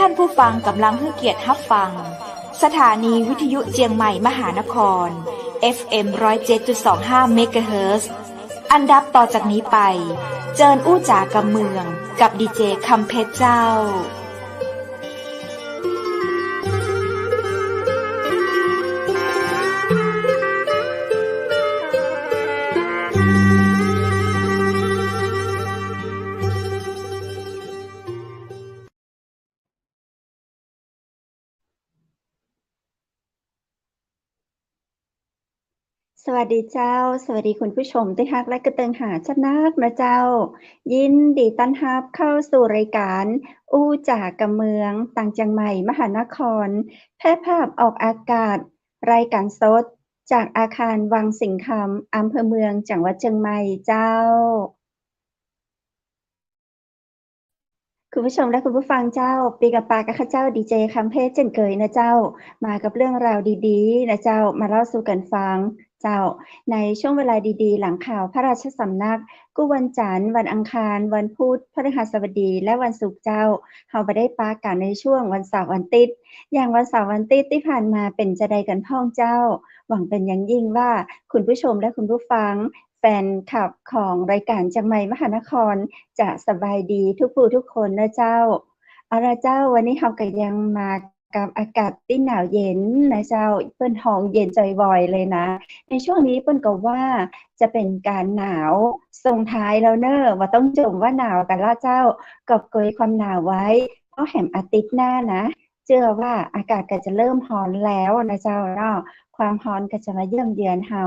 านผู้ฟังกำลังให้เกียรติรับฟังสถานีวิทยุเจียงใหม่มหานคร FM 107.25 เมกะเฮิรตซ์อันดับต่อจากนี้ไปเจิญอู้จ๋ากับเมืองกับดีเจคำเพชรเจ้าสวัสดีเจ้าสวัสดีคุณผู้ชมที่ฮักและกระเติงหาชนักนะเจ้ายินดีต้อนรับเข้าสู่รายการอู้จากกะเมืองต่างจังใหม่มหานครแพร่ภาพออกอากาศรายการสดจากอาคารวังสิงห์คำอำเภอเมืองจังหวัดเชียงใหม่เจ้าคุณผู้ชมและคุณผู้ฟังเจ้าปีกับปากับข้าเจ้าดีเจคำเพชรเช่นเคยนะเจ้ามากับเรื่องราวดีๆนะเจ้ามาเล่าสู่กันฟังเจ้าในช่วงเวลาดีๆหลังข่าวพระราชสำนักกู้วันจันทร์วันอังคารวันพุธพฤหัสบดีและวันศุกร์เจ้าเฮาบ่ได้ปากันในช่วงวันเสาร์วันอาทิตย์อย่างวันเสาร์วันอาทิตย์ที่ผ่านมาเป็นจะใดกันพ้องเจ้าหวังเป็นอย่างยิ่งว่าคุณผู้ชมและคุณผู้ฟังแฟนคลับของรายการจังใหม่มหานครจะสบายดีทุกผู้ทุกคนนะเจ้าเอาล่ะเจ้าวันนี้เฮาก็ยังมากับอากาศที่หนาวเย็นนะเจ้าเปิ้นฮ้องเย็นจ่อยบ่อยเลยนะในช่วงนี้เปิ้นก็ว่าจะเป็นการหนาวส่งท้ายแล้วเน้อบ่ต้องจมว่าหนาวกันแล้วเจ้ากอบโกยความหนาวไว้เพราะแฮ่มอาทิตย์หน้านะเชื่อว่าอากาศก็จะเริ่มร้อนแล้วนะเจ้าเนาะความร้อนก็จะมาเยือนเฮา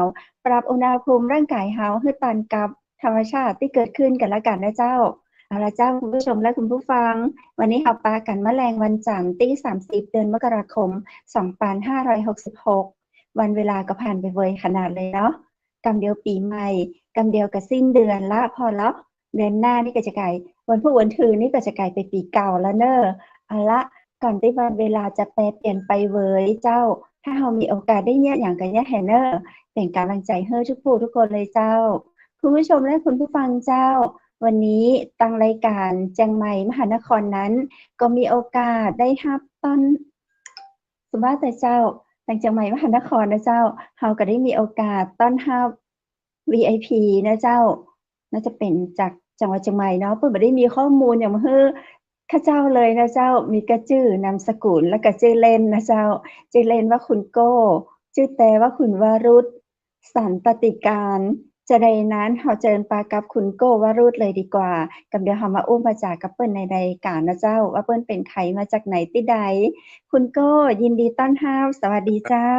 ปรับอุณหภูมิร่างกายเฮาให้ตันกับธรรมชาติที่เกิดขึ้นกันแล้วกันนะเจ้าเอาล่ะเจ้าคุณผู้ชมและคุณผู้ฟังวันนี้เฮาปากันแมลงวันจันทร์ที่30เดือนมกราคม2566วันเวลาก็ผ่านไปไวขนาดเลยเนาะกำเดียวปีใหม่กำเดียวก็สิ้นเดือนละพอแล้วเดือนหน้านี่ก็จะกลายวันพุธวันถือนี่ก็จะกลายเป็นปีเก่าแล้วเน้อเอาละก่อนที่วันเวลาจะแปรเปลี่ยนไปเว้ยเจ้าถ้าเฮามีโอกาสได้เนี่ยอย่างก็อย่าให้เน้อเป็นกำลังใจให้ทุกผู้ทุกคนเลยเจ้าคุณผู้ชมและคุณผู้ฟังเจ้าวันนี้ทางรายการเจียงใหม่มหานครนั้นก็มีโอกาสได้รับต้อนสุภาพแต่เจ้าทางเจียงใหม่มหานครนะเจ้าเฮาก็ได้มีโอกาสต้อนรับ VIP นะเจ้าน่าจะเป็นจากจังหวัดเชียงใหม่เนาะเพิ่นบ่ได้มีข้อมูลหยังมาให้ข้าเจ้าเลยนะเจ้ามีแต่ชื่อนามสกุลแล้วก็ชื่อเล่นนะเจ้าชื่อเล่นว่าคุณโก้ชื่อแท้ว่าคุณวรุษสันตติการจะใดนั้นเฮาเชิญปากับคุณโก้วรุษเลยดีกว่ากับเดี๋ยวเฮามาอู้มาจากับเปิ้นในรายการนะเจ้าว่าเปิ้นเป็นไผมาจากไหนติใดคุณโก้ยินดีต้อนรับสวัสดีเจ้า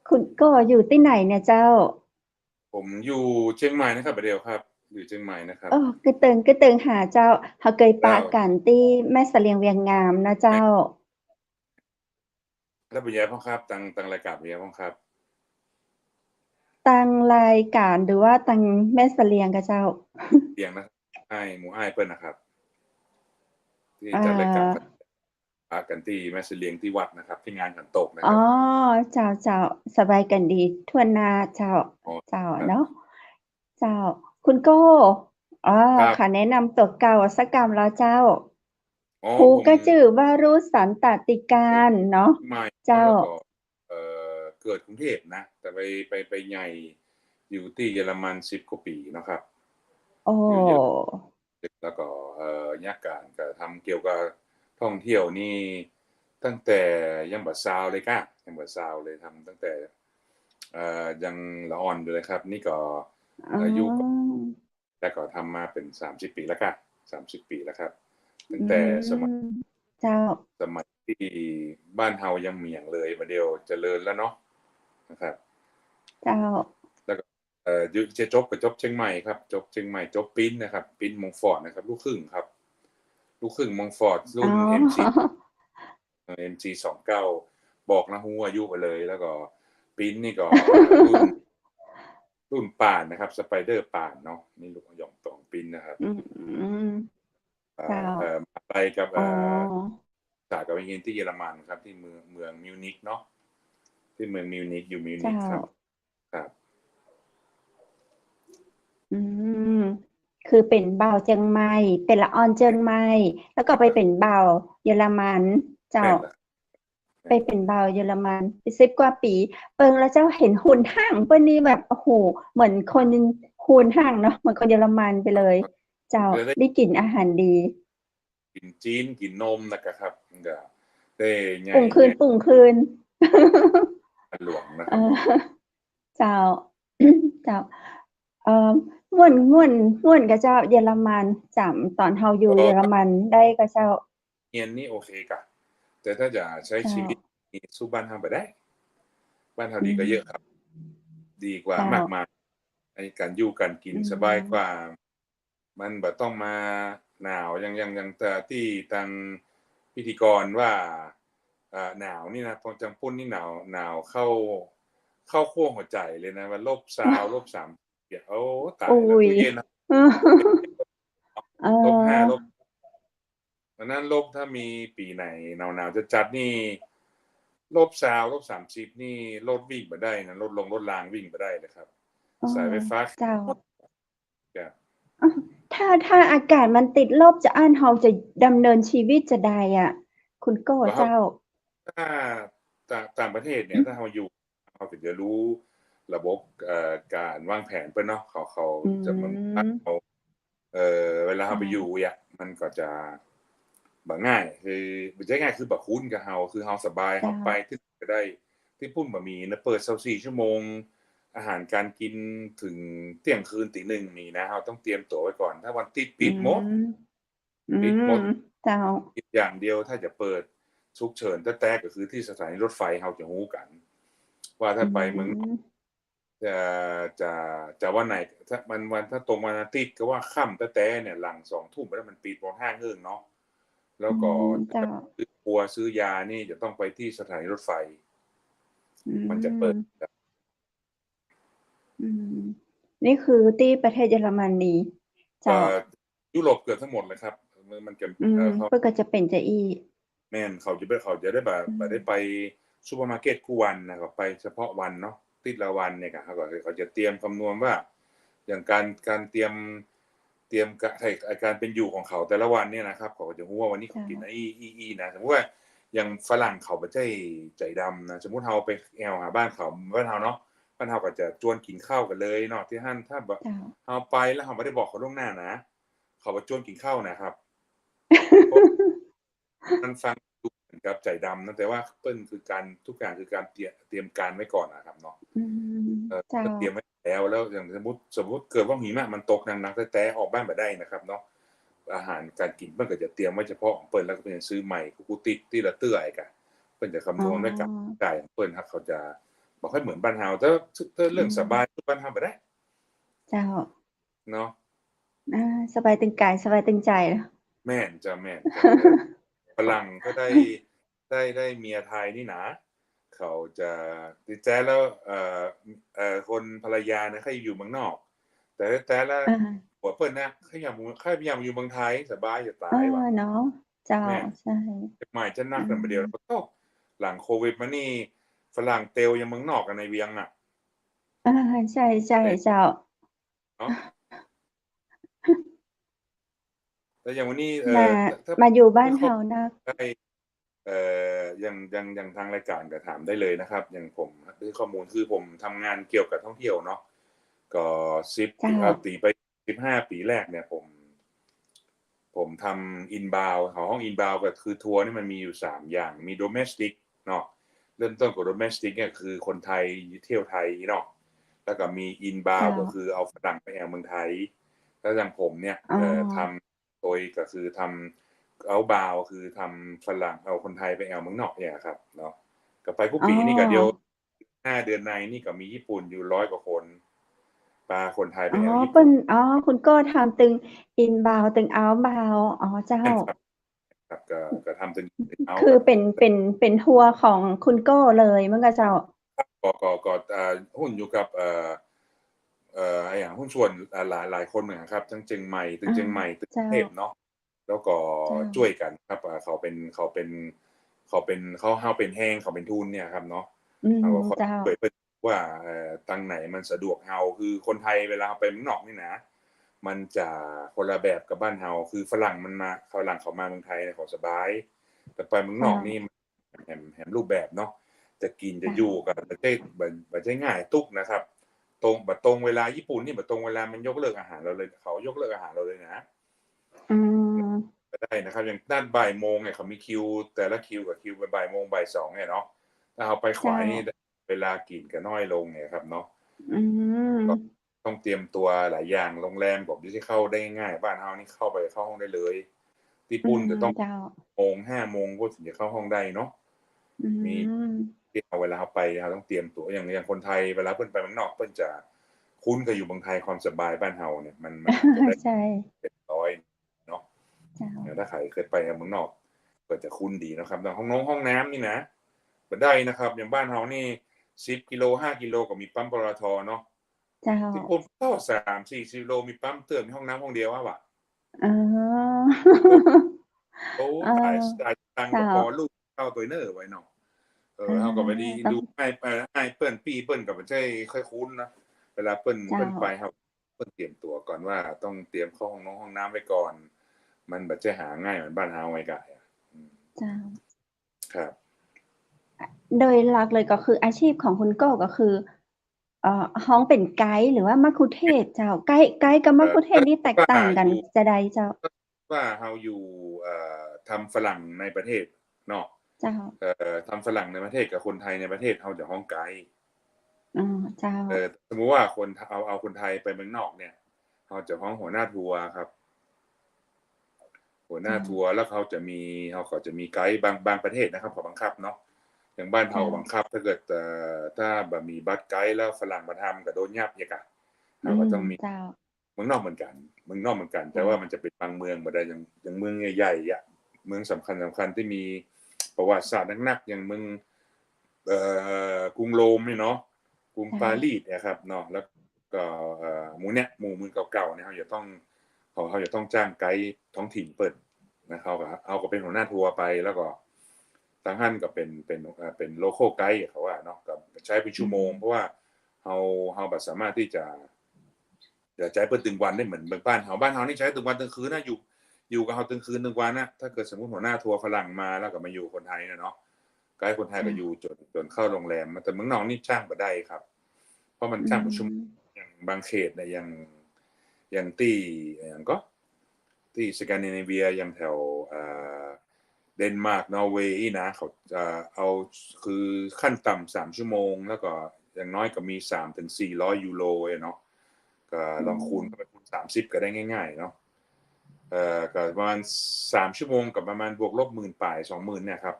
คุณโก้อยู่ที่ไหนเนี่ยเจ้าผมอยู่เชียงใหม่นะครับประเดี๋ยวครับอยู่เชียงใหม่นะครับกระเติงหาเจ้าเฮาเคยปะกันที่แม่เสลียงเวียงงามนะเจ้าแล้วเป็นยังไงบ้างครับตังรายการเป็นยังไงบ้างครับตั้งรายการหรือว่าตั้งแม่เสลียงกะเจ้าเสียงนะหมู่อ้ายเปิ้นนะครับที่เอ่จัดรายการอปากันที่แม่เสลียงที่วัดนะครับที่งานขันโตกนะอ๋อครับเจ้าๆสบายกันดีทั่วหน้าเจ้าอ๋อเจ้าครับเนาะเจ้าคุณโก้ครับขอแนะนำตัวเก่าสักกำแล้วเจ้าอ๋อครูผมก็ชื่อวรุษสันตติกาผมรเนาะใหม่เจ้าแล้วก็เกิดกรุงเทพนะแต่ไปใหญ่อยู่ที่เยอรมัน10กว่าปีเนาะครับโอ้อยู่เยอรมันแล้วก็ยากการก็ทำเกี่ยวกับท่องเที่ยวนี่ตั้งแต่ยังบ่ซาวเลยกะยังบ่ซาวเลยทำตั้งแต่ยังละอ่อนอยู่เลยครับนี่ก็อ๋ออยู่แล้วก็ทำมาเป็น30ปีแล้วกะ30ปีแล้วครับตั้อืงแต่สมัยมเจ้าที่บ้านเฮายังมีหยังเลยบัดเดียวเจริญแล้วเนาะนะครับเจ้าแล้วก็อยู่จะจบก็จบเชียงใหม่ครับจบเชียงใหม่จบปิ้นนะครับปิ้นมงฟอร์ดนะครับลูกครึ่งครับลูกครึ่งมงฟอร์ดอ๋รุ่น MC อ 29บอกนะฮู้อายุไปเลยแล้วก็ปิ้นนี่ก็รุ่นป่านนะครับสไปเดอร์ป่านเนาะนี่ลูกหย่องตองปิ้นนะครับอืมเจ้าไปกับอ๋อสากับไปเรียนที่เยอรมันครับที่เมืองมิวนิกเนาะที่เมืองมิวนิกอยู่มิวนิเจ้ากครับครับอืม คือเป็นบ่าวเจียงใหม่เป็นละออนเจียงใหม่แล้วก็ไปเป็นบ่าวเยอรมันเจ้า แม่นล่ะไปเป็นบ่าวเยอรมันไป10 กว่าปีเปิงแล้วเจ้าเห็นหุ่นห่างเปิ้นนี่แบบโอ้โหเหมือนคนหุ่นห่างเนาะเหมือนคนเยอรมันไปเลย เจ้าก็ได้ได้กินอาหารดีกินจีนกินนมนะครับมันก็ได้ใหญ่ปุ่งคืนปุ่งคืน หลวงนะคเออรับเนาะเจ้า เจ้าเอ่อม่วนกับเจ้าเยอรมันจำตอนเฮาอยู่ก็เยอรมันได้กับเจ้าเรียนนี่โอเคกะแต่ถ้าจะใช้เจ้าชีวิตนี่สู้บ้านเฮาบ่ได้บ้านเฮาอืดีกว่าเยอะครับมดีกว่าเจ้ามากมายในการอยู่การกินอืสบายกว่ามมันบ่ต้องมาหนาวอย่างแต่ที่ทางพิธีกรว่าหนาวนี่นะพอจังปุ้นนี่หนาวเข้าขั้วหัวใจเลยนะว่า-20 -30เดี๋ยวโอ้ตายอุ๊แล้วย ตู้เย็นนะ เออ-5ดังนั้นถ้ามีปีไหนหนาวจัดๆนี่-20 -30นี่รถวิ่งบ่ได้นะรถรางวิ่งบ่ได้เลยครับเออสายไฟฟ้าเจ้า ครับ ถ้าอากาศมันติดลบจะอั้นเฮาจะดำเนินชีวิตจะใดอะคุณโก้ก็เจ้าถ้าต่างประเทศเนี่ยถ้าเราอยู่เราถึงจะรู้ระบบการวางแผนเปิ้นเนาะเขาอืจะมันมเขาเวลาเราไปอยู่เจ้าอะมันก็จะบ่ง่ายคือบ่ใช่ง่ายคือบ่คุ้นกับเราคือเราสบายเราเจ้าไปที่ก็ได้ที่พุ่นบ่มีนะเปิด24ชั่วโมงอาหารการกินถึงเที่ยงคืนตี 1นี่นะเราต้องเตรียมตัวไว้ก่อนถ้าวันติดอืปิดหมดมอืมปิดหมด เจ้าอีกอย่างเดียวถ้าจะเปิดฉุกเฉินแต๊ะๆก็คือที่สถานีรถไฟเราจะรู้กันว่าอืถ้าไปเมืองนอกมจะจะวันไหนถ้าถ้าตรงวันอาทิตย์ก็ว่าค่ำแต๊ะๆเนี่ยหลัง2ทุ่มไปแล้วมันปิดบ่ห้างเฮิ้งเนาะแล้อืวก็มเจ้าซื้อครัวซื้อยานี่จะต้องไปที่สถานีรถไฟอืมันจะเปิดมอืมนี่คือที่ประเทศเยอรมนีเจ้ายุโรปเกือบทั้งหมดเลยครับมันจะเขา เพิ่นก็จะเป็นจะอี้แม่นเขาจะได้อืมได้ไปซูเปอร์มาร์เก็ตคู่วันนะเขาไปเฉพาะวันเนาะติดละวันเนี่ยก็เขาจะเตรียมคำนวณว่าอย่างการเตรียมการเป็นอยู่ของเขาแต่ละวันเนี่ยนะครับเขาก็จะรู้ว่าวันนี้เขาเจ้ากินอีนะสมมุติว่าอย่างฝรั่งเขาบ่ใช่ใจดำนะสมมุติเราไปแอวหาบ้านเขาบ้านเราเนาะบ้านเราก็จะชวนกินข้าวกันเลยเนาะที่หั่นถ้าแบบเจ้า เราไปแล้วเราบ่ได้บอกเขาล่วงหน้านะเขาก็ชวนกินข้าวนะครับเพราะ มันฟังดูเหมือนกับใจดำนะแต่ว่าเปิ้นคือการทุกอย่างคือการเตรียมการไว้ก่อนอะครับเนาะอืมเจ้าก็เตรียมไว้แล้วอย่างสมมุติเกิดว่าหิมะมันตกหนักๆแต๊ะๆออกบ้านบ่ได้นะครับเนาะอาหารการกินเพิ่นก็จะเตรียมไว้เฉพาะของเปิ้นแล้วก็เพิ่นจะซื้อใหม่กุติกทีละเตื้ออีกอะเพิ่นจะอ๋คำนวณไว้กับอจ่ายของเปิ้นครับเขาจะบ่ค่อยเหมือนบ้านเราถ้าอืเรื่องสบายมบ้านเราบ่ได้เจ้าเนาะ สบายตึงกายสบายตึงใจเนาะ แม่นจ้ะแม่นจ้ะฝรั่งก็ได้เมียไทยนี่นะเขาจะติดแจ๊แล้วคนภรรยานะเขาอยู่เมืองนอกแต่ละอาผัวเปิ้นนะเขาอยากอยู่เมืองไทยสบายจะเอตายว่ะเนาะเจ้าแม่นใช่เชียงใหม่จะนัอืกกันไปเดียวมแล้วโตหลังโควิดมานี่ฝรั่งเตลยังเมืองนอกกันในเวียงน่ะอาใช่แต่ๆเจ้าเนาะแล้วอย่างวันนี้มาถ้ามาอยู่บ้านข้อเฮานะได้ อย่างทางรายการก็ถามได้เลยนะครับอย่างผมด้วยข้อมูลคือผมทำงานเกี่ยวกับท่องเที่ยวเนาะก็10เจ้าตีไป15ปีแรกเนี่ยผมทำ inbound ของห้อง inbound ก็คือทัวร์นี่มันมีอยู่3อย่างมี domestic เนาะเริ่มต้นกับ domestic เนี่ยคือคนไทยเที่ยวไทยเนาะแล้วก็มี เจ้า inbound ก็คือเอาฝรั่งไปแอวเมืองไทยแล้วอย่างผมเนี่ยอ๋อทำโดยก็คือทำ outbound คือทำฝรั่งเอาคนไทยไปแอวเมืองนอกเนี่ยครับเนาะก็ไปกุอ๋อปีนี่ก็เดียว5เดือนในนี่ก็มีญี่ปุ่นอยู่100กว่าคนพาคนไทยไปอ๋อแอวญี่ปุ่นเปิ้นคุณก็ทำตึง inbound ตึง outbound อ๋อเจ้าแม่นครับครับก็ทำเป็น out คือกับเป็นทัวร์ของคุณโก้เลยมั้งก็เจ้าก็หุ้นอยู่กับอย่างหุ้นส่วนหลายคนเหมือนกันครับทั้งเชียงใหม่ตึกอาเชียงใหม่ตึกกรุเจ้างเทพเนาะแล้วก็เจ้าช่วยกันครับเขาเป็นแห้งเขาเป็นทุนเนี่ยครับเนาะอืมเราก็คอยเจ้าช่วยเพิ่นว่าทางไหนมันสะดวกเราคือคนไทยเวลาเราไปเมืองนอกนี่นะ มันจะคนละแบบกับบ้านเฮาคือฝรั่งเขามาเมืองไทยเขาสบายแต่ไปเมืองนอกนี่แหมรูปแบบเนาะจะกินจะอยู่กับบ่ใช่ง่ายตุกนะครับตรงเวลาญี่ปุ่นนี่บ่ตรงเวลามันยกเลิกอาหารเราเลยเขายกเลิกอาหารเราเลยนะได้นะครับอย่างด้านบ่ายโมงเนี่ยเขามีคิวแต่ละคิวกับคิวบ่ายโมงบ่ายสองเนี่ยเนาะถ้าเอาไปขวายนี่เวลากินก็น้อยลงเนี่ยครับเนาะต้องเตรียมตัวหลายอย่างโรงแรมผมที่เข้าได้ง่ายบ้านเฮานี่เข้าห้องได้เลยญี่ปุ่นจะต้อง5 โมงก็ถึงจะเข้าห้องได้เนาะมีที่เอาเวลาไปเราต้องเตรียมตัวอย่างคนไทยเวลาเพิ่นไปเมืองนอกเพิ่นจะคุ้นกับอยู่เมืองไทยความสบายบ้านเฮาเนี่ยมันจะได้เรียบร้อยเนาะถ้าใครเคยไปเมืองนอกก็จะคุ้นดีนะครับแต่ห้องน้ำนี่นะบ่ได้นะครับอย่างบ้านเฮานี่10 กิโล5 กิโลก็มีปั๊มปตท.เนาะญี่ปุ่นก็3-4 กิโลมีปั๊มเติมมีห้องน้ำห้องเดียวว่ะโอ้ตายตังกับพอลูกเข้าตัวเนอร์ไว้เนาะเฮาก็บ่ได้ดูให้เปิ้นปี้เปิ้นก็บ่ใช่ค่อยคุ้นนะเวลาเปิ้นไปเฮาเปิ้นเตรียมตัวก่อนว่าต้องเตรียมเข้าห้องน้ำไว้ก่อนมันบ่ใช่หาง่ายเหมือนบ้านเฮาไว้กะจ้าครับ โดยหลักเลยก็คืออาชีพของคุณโก้ก็คือฮ้องเป็นไกด์หรือว่ามัคคุเทศก์เจ้าไกด์กับมัคคุเทศก์นี่แตกต่างกันจะใดเจ้าว่าเฮาอยู่ทำฝรั่งในประเทศเนาะเจ้าทำฝรั่งในประเทศกับคนไทยในประเทศเฮาจะฮ้องไกด์เจ้าสมมุติว่าคนเอาคนไทยไปเมืองนอกเนี่ยเฮาจะฮ้องหัวหน้าทัวร์ครับหัวหน้าทัวร์แล้วเขาก็จะมีไกด์บางประเทศนะครับเขาบังคับเนาะอย่างบ้านเฮาบังคับถ้าเกิดถ้าบ่มีบัตรไกด์แล้วฝรั่งมาทำก็โดนยับอีกอ่ะเฮาก็ต้องมีเมืองนอกเหมือนกันแต่ว่ามันจะเป็นบางเมืองบ่ได้อย่างเมืองใหญ่ๆอ่ะเมืองสำคัญที่มีประวัติศาสตร์หนักๆอย่างเมืองกรุงโรมนี่เนาะกรุงปารีสเนี่ยครับเนาะแล้วก็หมู่เมืองเก่าๆเนี่ยเขาจะต้องจ้างไกด์ท้องถิ่นเปิดนะเขาก็เป็นหัวหน้าทัวร์ไปแล้วก็ทางท่านก็เป็นโลคอลไกด์เขาว่าเนาะก็ใช้เป็นชั่วโมงเพราะว่าเฮาบ่สามารถที่จะใช้เปิดตึงวันได้เหมือนบ้านเฮานี่ใช้ตึงวันตึงคืนนะอยู่กับเฮาตึงคืนตึงวันนะถ้าเกิดสมมุติหัวหน้าทัวร์ฝรั่งมาแล้วก็มาอยู่คนไทยเนาะไกด์คนไทยก็อยู่จนเข้าโรงแรมแต่เมืองนอกนี่จ้างบ่ได้ครับเพราะมันจ้างเป็นชั่วโมงอย่างบางเขตเนี่ยอย่างที่สแกนดิเนเวียอย่างแถวเดนมาร์กนอร์เวย์นะเขาจะเอาคือขั้นต่ำ3 ชั่วโมงแล้วก็อย่างน้อยก็มี300-400 ยูโรเนาะก็ลองคูณไปคูณ30ก็ได้ง่ายๆเนาะก็ประมาณ3 ชั่วโมงกับประมาณบวกลบ10,000 ปลาย 20,000 เนี่ยครับ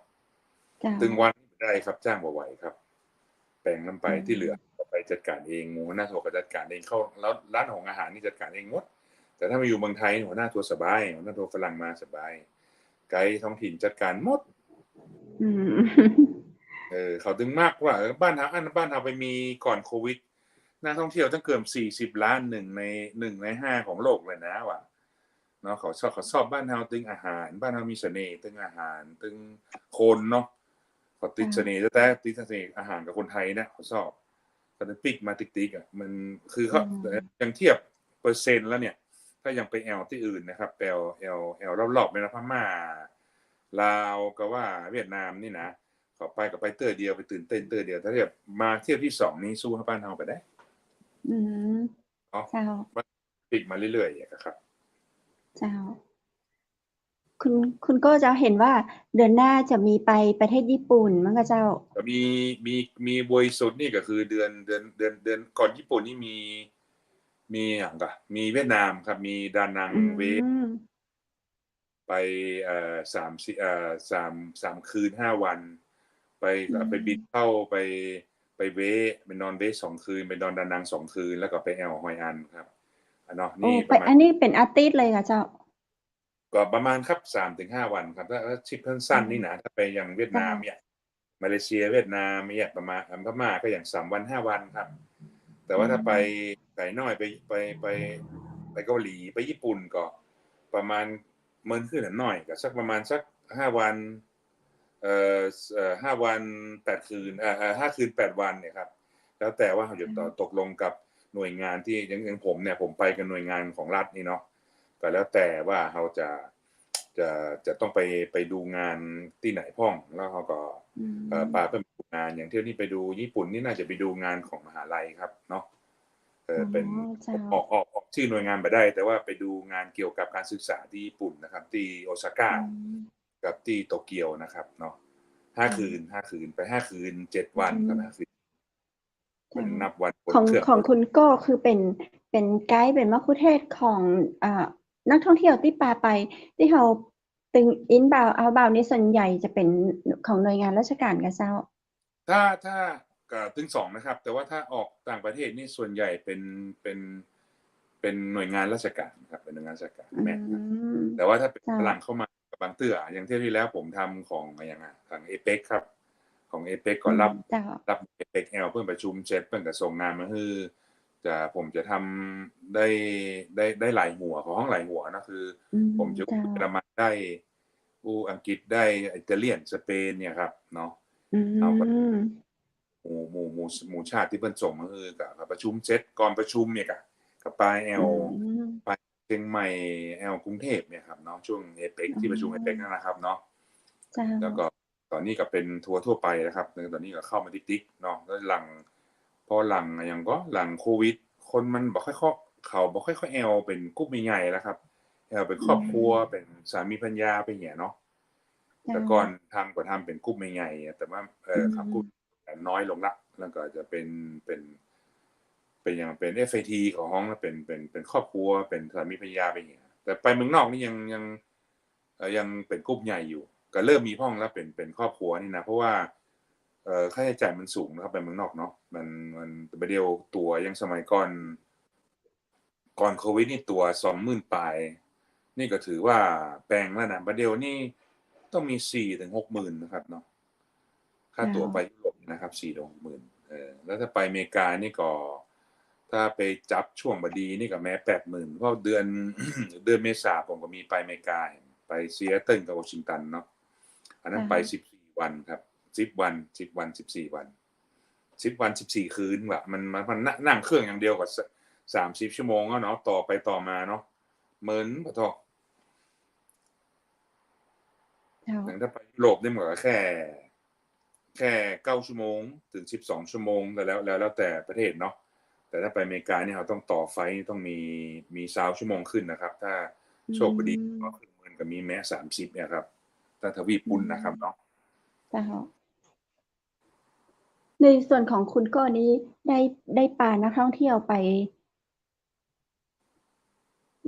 ถึงวันได้ครับจ้างบ่ไหวครับแบ่งกันไปที่เหลือก็ไปจัดการเองหัวหน้าทัวร์ก็จัดการเองเข้าแล้วร้านของอาหารนี่จัดการเองหมดแต่ถ้ามาอยู่เมืองไทยหัวหน้าทัวร์สบายหัวหน้าทัวร์ฝรั่งมาสบายไกด์ท้องถิ่นจัดการหมดเขาถึงมากว่าบ้านเฮาไปมีก่อนโควิดนักท่องเที่ยวตั้งเกือบ40 ล้าน1 ใน 5ของโลกเลยนะว่ะเนาะเขาชอบบ้านเฮาตึงอาหารบ้านเฮามีเสน่ห์ตึงอาหารตึงคนเนาะเขาติดเสน่ห์แต่ติดเสน่ห์อาหารกับคนไทยนะเขาชอบก็จะปิกมาติ๊กอ่ะมันคือเขายังเทียบเปอร์เซ็นต์แล้วเนี่ยถ้ายังไปแอลที่อื่นนะครับแอลรอบๆในพม่าลาวก็ว่าเวียดนามนี่นะเขาไปกับไปเตอร์เดียวไปตื่นเต้นเตอร์เดียวถ้าเทียบมาเที่ยวที่2นี้สู้บ้านเฮาไปได้เจ้าปิกมาเรื่อยๆครับเจ้าคุณก็จะเห็นว่าเดือนหน้าจะมีไปประเทศญี่ปุ่นมั้งคะเจ้ามีบวยสุดนี่ก็คือเดือนก่อนญี่ปุ่นนี่มีอย่างก็มีเวียดนามครับมีดานังเวไป3 คืน 5 วันไปบินเข้าไปเวไปนอนเว2 คืนไปนอนดานัง2 คืนแล้วก็ไปแอลฮอยอันครับเนาะนี่ประมาณอันนี้เป็นอาทิตย์เลยค่ะเจ้าก็ประมาณครับ 3-5 วันครับถ้าทริปสั้นๆนี่นะถ้าไปอย่างเวียดนามเนี่ยมาเลเซียเวียดนามเนี่ยประมาณพม่าก็อย่าง3 วัน 5 วันครับแต่ว่าถ้าไปไกลน้อยไปเกาหลีไปญี่ปุ่นก็ประมาณเมินขึ้นหน่อยก็สักประมาณสัก5 วัน5 วัน 8 คืน5 คืน 8 วันเนี่ยครับแล้วแต่ว่าเราจะตกลงกับ หน่วยงานที่อย่างผมเนี่ยผมไปกับหน่วยงานของรัฐนี่เนาะก็แล้วแต่ว่าเขาจะต้องไปดูงานที่ไหนพ้องแล้วเขาก็พาเพื่อนไปดูงานอย่างเที่ยวนี้ไปดูญี่ปุ่นนี่น่าจะไปดูงานของมหาลัยครับเนาะเป็นออกชื่อหน่วยงานไปได้แต่ว่าไปดูงานเกี่ยวกับการศึกษาที่ญี่ปุ่นนะครับที่โอซาก้ากับที่โตเกียวนะครับเนาะ5 คืนไป5 คืน7 วันครับ5 คืนเป็นนับวันบนเครื่องของคุณก็คือเป็นไกด์เป็นมัคคุเทศก์ของนักท่องเที่ยวที่ปาไปที่เขาตึงอินบาวเอาบาวนี่ส่วนใหญ่จะเป็นของหน่วยงานราชการกับเจ้าถ้าก็ถึง2นะครับแต่ว่าถ้าออกต่างประเทศนี่ส่วนใหญ่เป็นหน่วยงานราชการครับเป็นหน่วยงานราชการแม่ครับแต่ว่าถ้าเป็นฝรั่งเข้ามาบางเตื้ออย่างที่ที่แล้วผมทำของอย่างทางเอเปกครับของเอเปกก็รับเอเปกแอลเพื่อประชุมเสร็จเพื่อนก็ส่งงานมาคือผมจะทำได้หลายหัวของห้องหลายหัวนะคือผมจะพูดเยอรมันได้อังกฤษได้อิตาเลียนสเปนเนี่ยครับเนาะเอาก็หมู่ชาติที่เพิ่นส่งมาคือกับประชุมเสร็จก่อนประชุมเนี่ยกับปลายแอลไปเชียงใหม่แอลกรุงเทพเนี่ยครับเนาะช่วงเอเปกที่ประชุมเอเปกนั่นนะครับเนาะแล้วก็ตอนนี้ก็เป็นทัวร์ทั่วไปนะครับตอนนี้ก็เข้ามาติ๊กเนาะแล้วหลังพอหลังอย่างก็หลังโควิดคนมันบ่ค่อยเขาบ่ค่อยแอลเป็นกลุ่มใหญ่ๆแล้วครับแอลเป็นครอบครัวเป็นสามีภรรยาเป็นอย่างเงี้ยเนาะแต่ก่อนทำเป็นกลุ่มใหญ่ๆแต่ว่าครับกลุ่มน้อยลงละแล้วก็จะเป็นอย่างเป็น FAT ของห้องเป็นครอบครัวเป็นสามีภรรยาไปอย่างเงี้ยแต่ไปเมืองนอกนี่ยังเป็นกลุ่มใหญ่อยู่ก็เริ่มมีห้องแล้วเป็นครอบครัวนี่นะเพราะว่าค่าใช้จ่ายมันสูงนะครับไปเมืองนอกเนาะมันไปเดียวตัวยังสมัยก่อนโควิดนี่ตัว 20,000 ปลายนี่ก็ถือว่าแพงแล้วนะประเดี๋ยวนี่ต้องมี 4-60,000 นะครับเนาะค่าตั๋วไปยุโรปนะครับ 4-60,000แล้วถ้าไปอเมริกานี่ก็ถ้าไปจับช่วงบดีนี่ก็แม้ 80,000 เพราะเดือนเมษาผมก็มีไปอเมริกาไปซีแอตเทิลกับวอชิงตันเนาะอันนั้นไป14 วันครับ10 วัน14 วัน10 วัน14 คืนว่ะมันนั่งเครื่องอย่างเดียวก็30 ชั่วโมงแล้วเนาะต่อไปต่อมาเนาะเหมือนปะทออย่างถ้าไปยุโรปนี่เหมือนแค่9 ชั่วโมงถึง12 ชั่วโมงแล้วแต่ประเทศเนาะแต่ถ้าไปอเมริกาเนี่ยเราต้องต่อไฟต้องมี20 ชั่วโมงขึ้นนะครับถ้าโชคดีก็ขึ้นเหมือนกับมีแม้30เนี่ยครับถ้าทวีปปุ่นนะครับเนาะในส่วนของคุณก็นี้ได้พานักท่องเที่ยวไป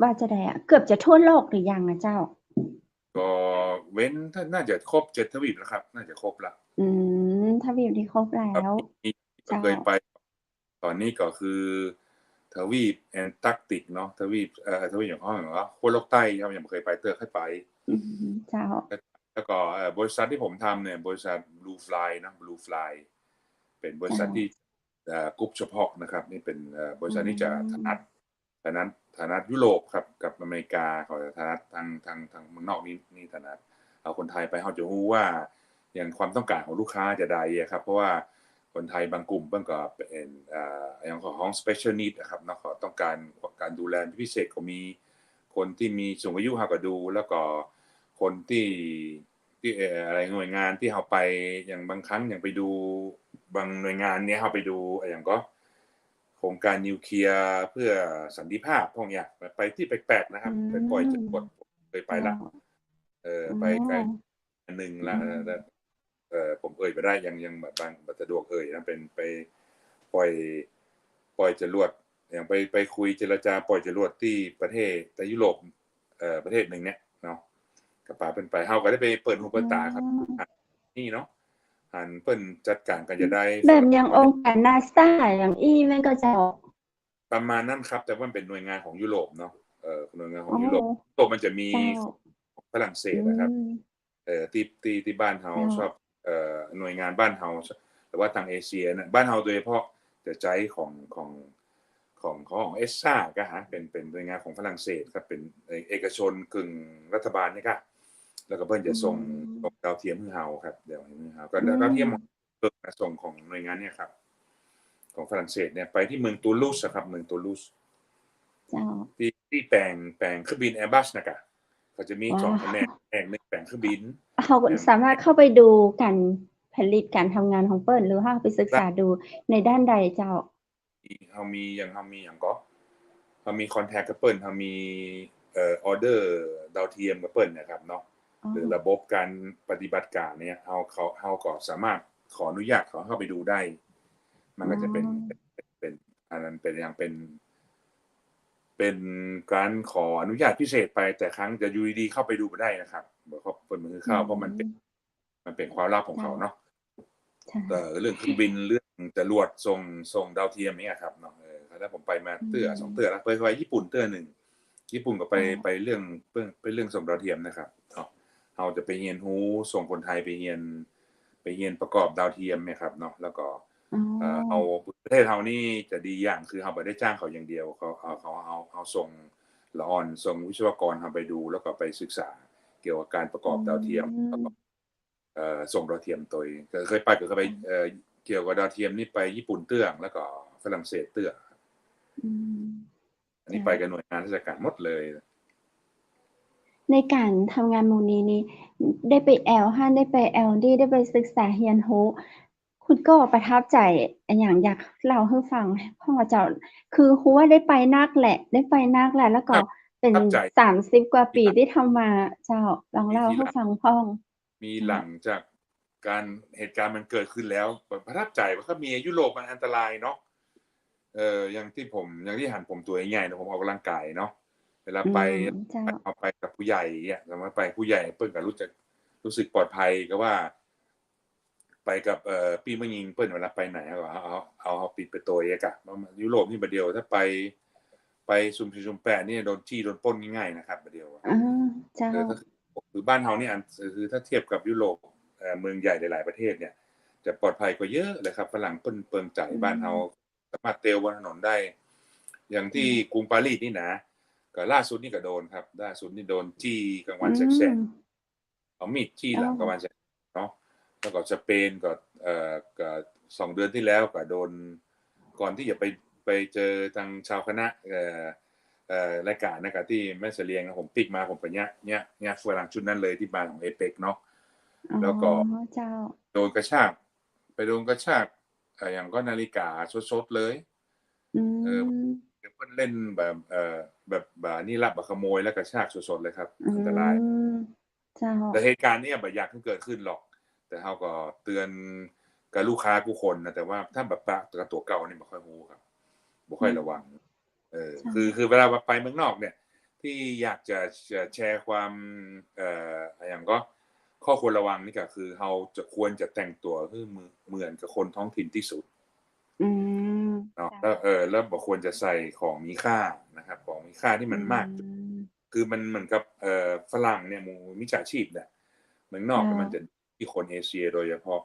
ว่าจะได้เกือบจะทั่วโลกหรือยังนะเจ้าก็เว้นถ้าน่าจะครบ7 ทวีปแล้วครับน่าจะครบละทวีปที่ครบแล้วเคยไปตอนนี้ก็คือทวีปแอนตาร์กติกเนาะทวีปอย่างห้องว่าขั้วโลกใต้ครับยังไม่เคยไปเคยไปเจ้าแล้วก็บริษัทที่ผมทำเนี่ยบริษัท Blue Fly นะ Blue Fly เป็นบริษัทที่กรุ๊ปเฉพาะนะครับนี่เป็นบริษัทที่จะถนัดยุโรปครับกับอเมริกาเขาจะถนัดทางเมืองนอกนี่ถนัดเอาคนไทยไปเขาจะรู้ว่าอย่างความต้องการของลูกค้าจะใดครับเพราะว่าคนไทยบางกลุ่มเพิ่งก็เป็นอย่างของ special need นะครับเนาะเขาต้องการดูแลพิเศษเขามีคนที่มีสูงอายุเขาก็ดูแล้วก็คนที่อะไรหน่วยงานที่เขาไปอย่างบางครั้งอย่างไปดูบางหน่วยงานเนี้ยเขาไปดูอย่างก็โครงการนิวเคลียร์เพื่อสันติภาพพวกเนี้ยไปที่แปลกๆนะครับไปปล่อยจุดกดเคยไปละไปไกลหนึ่งละผมไปได้ยังแบบบางสะดวกนะเป็นไปปล่อยจรวดอย่างไปคุยเจรจาปล่อยจรวดที่ประเทศแต่ยุโรปประเทศหนึ่งเนี่ยเนาะกับป๋าเป็นไปเฮาก็ได้ไปเปิดหูเปิดตาครับนี่เนาะหันเปิ้นจัดการกันจะได้แบบอย่างองค์การนาซาอย่างแม่ก็จะประมาณนั้นครับแต่ว่าเป็นหน่วยงานของยุโรปเนาะหน่วยงานของยุโรปมันจะมีฝรั่งเศสนะครับที่บ้านเฮาชอบหน่วยงานบ้านเฮาแต่ว่าทางเอเชียนะบ้านเฮาโดยเฉพาะจะใช้ของเอสซ่าก็ฮะเป็นหน่วยงานของฝรั่งเศสครับเป็นเอกชนกึ่งรัฐบาลนี่ก็แล้วก็เพิ่นจะส่งดาวเทียมให้เฮาครับเดี๋ยวให้เฮาก็ดาวเทียมส่งของหน่วยงานเนี่ยครับ ของฝรั่งเศสเนี่ยไปที่เมืองตูลูสครับเมืองตูลูสเจ้าที่แปลงเครื่องบิน Airbus นะคะเขาจะมีว้า2วแผนกหนึ่งแปลงเครื่องบินเขาสามารถเข้าไปดูการผลิตการทำงานของเปิ้นหรือว่าไปศึกษาดูในด้านใดเจ้าเขามีอย่างก็เขามีคอนแทคกับเปิ้ลเขามีออเดอร์ดาวเทียมกับเปิ้ลนะครับเนาะหรือระบบการปฏิบัติการเนี่ยเขาก็สามารถขออนุญาตเขาเข้าไปดูได้มันก็จะเป็นอันนั้นเป็นอย่างเป็นการขออนุญาตพิเศษไปแต่ครั้งจะยูดีเข้าไปดูไม่ได้นะครับเขาเปิดมือเข้าเพราะมันเป็นความลับของเขาเนาะเรื่องเครื่องบินเรื่องจรวดส่งดาวเทียมเนี่ยครับเนาะถ้าผมไปมาเตื้อ2เตื้อแล้วไปญี่ปุ่นเตื้อ1ญี่ปุ่นก็ไปเรื่องส่งดาวเทียมนะครับเราจะไปเรียนรู้ส่งคนไทยไปเรียนประกอบดาวเทียมเนี่ยครับเนาะแล้วก็เอาประเทศเรานี่จะดีอย่างคือเราไม่ได้จ้างเขาอย่างเดียวเขาส่งละอ่อนส่งวิศวกรเราไปดูแล้วก็ไปศึกษาเกี่ยวกับการประกอบดาวเทียมแล้วก็ส่งดาวเทียมตัวเคยไปก็ไปเกี่ยวกับดาวเทียมนี่ไปญี่ปุ่นเตื้องแล้วก็ฝรั่งเศสเตื้องอันนี้ไปกับหน่วยงานราชการหมดเลยในการทำงานหมู่นี้ได้ไปได้ไปได้ไปศึกษาเรียนรู้คุณก็ประทับใจอย่างอยากเล่าให้ฟังพ่อเจ้าคือฮู้ว่าได้ไปนักแหละแล้วก็เป็น30กว่าปีที่ทำมาเจ้าลองเล่าให้ฟังพ้องมีหลังจากเหตุการณ์มันเกิดขึ้นแล้วประทับใจว่ามียุโรปมันอันตรายเนาะอย่างที่หันผมตัวใหญ่นะผมออกกำลังกายเนาะเวลาไปเอาไปกับผู้ใหญ่เนี่ยเราไปผู้ใหญ่เปิ้ลก็รู้สึกปลอดภัยก็ว่าไปกับปีมะยิงเปิ้ลเวลาไปไหนก็เอาปิดไปตัวเองอะยุโรปนี่ประเดียวถ้าไปซุ่มแปะนี่โดนจี้โดนปล้นง่ายๆนะครับประเดียวเจ้าคือบ้านเฮานี่คือถ้าเทียบกับยุโรปเมืองใหญ่หลายๆประเทศเนี่ยจะปลอดภัยกว่าเยอะเลยครับฝรั่งเปิ้ลเปิงใจบ้านเฮาสามารถเตลบนถนนได้อย่างที่กรุงปารีสนี่นะก็ล่าสุดนี่ก็โดนครับล่าสุดนี่โดนจี้กลางวันแสกๆเอามีดจี้หลังกลางวันแสกเนาะแล้วก็สเปนก็2 เดือนที่แล้วก็โดนก่อนที่จะไปเจอทางชาวคณะรายการนะครับที่แม่เสลียงผมปิกมาผมไปเนี่ยฝรั่งชุดนั้นเลยที่บ้านของเอเปกเนาะแล้วก็โดนกระชากอย่างก็นาฬิกาสดๆเลยเพิ่นเล่นแบบนี่รับขโมยแล้วกระชากสดๆเลยครับอันตรายแต่เหตุการณ์นี้บ่อยากให้เกิดขึ้นหรอกแต่เฮาก็เตือนกับลูกค้าทุกคนนะแต่ว่าถ้าแบบกับตัวเก่านี่บ่ค่อยรู้ครับบ่ค่อยระวังคือเวลาไปเมืองนอกเนี่ยที่อยากจะแชร์ความอย่างก็ข้อควรระวังนี่ก็คือเราจะควรจะแต่งตัวให้เหมือนกับคนท้องถิ่นที่สุดเนาะแล้วบ่ควรจะใส่ของมีค่านะครับของมีค่าที่มันมากคือมันเหมือนกับฝรั่งเนี่ยมิจฉาชีพเนี่ยเมืองนอกมันจะที่คนเอเชียโดยเฉพาะ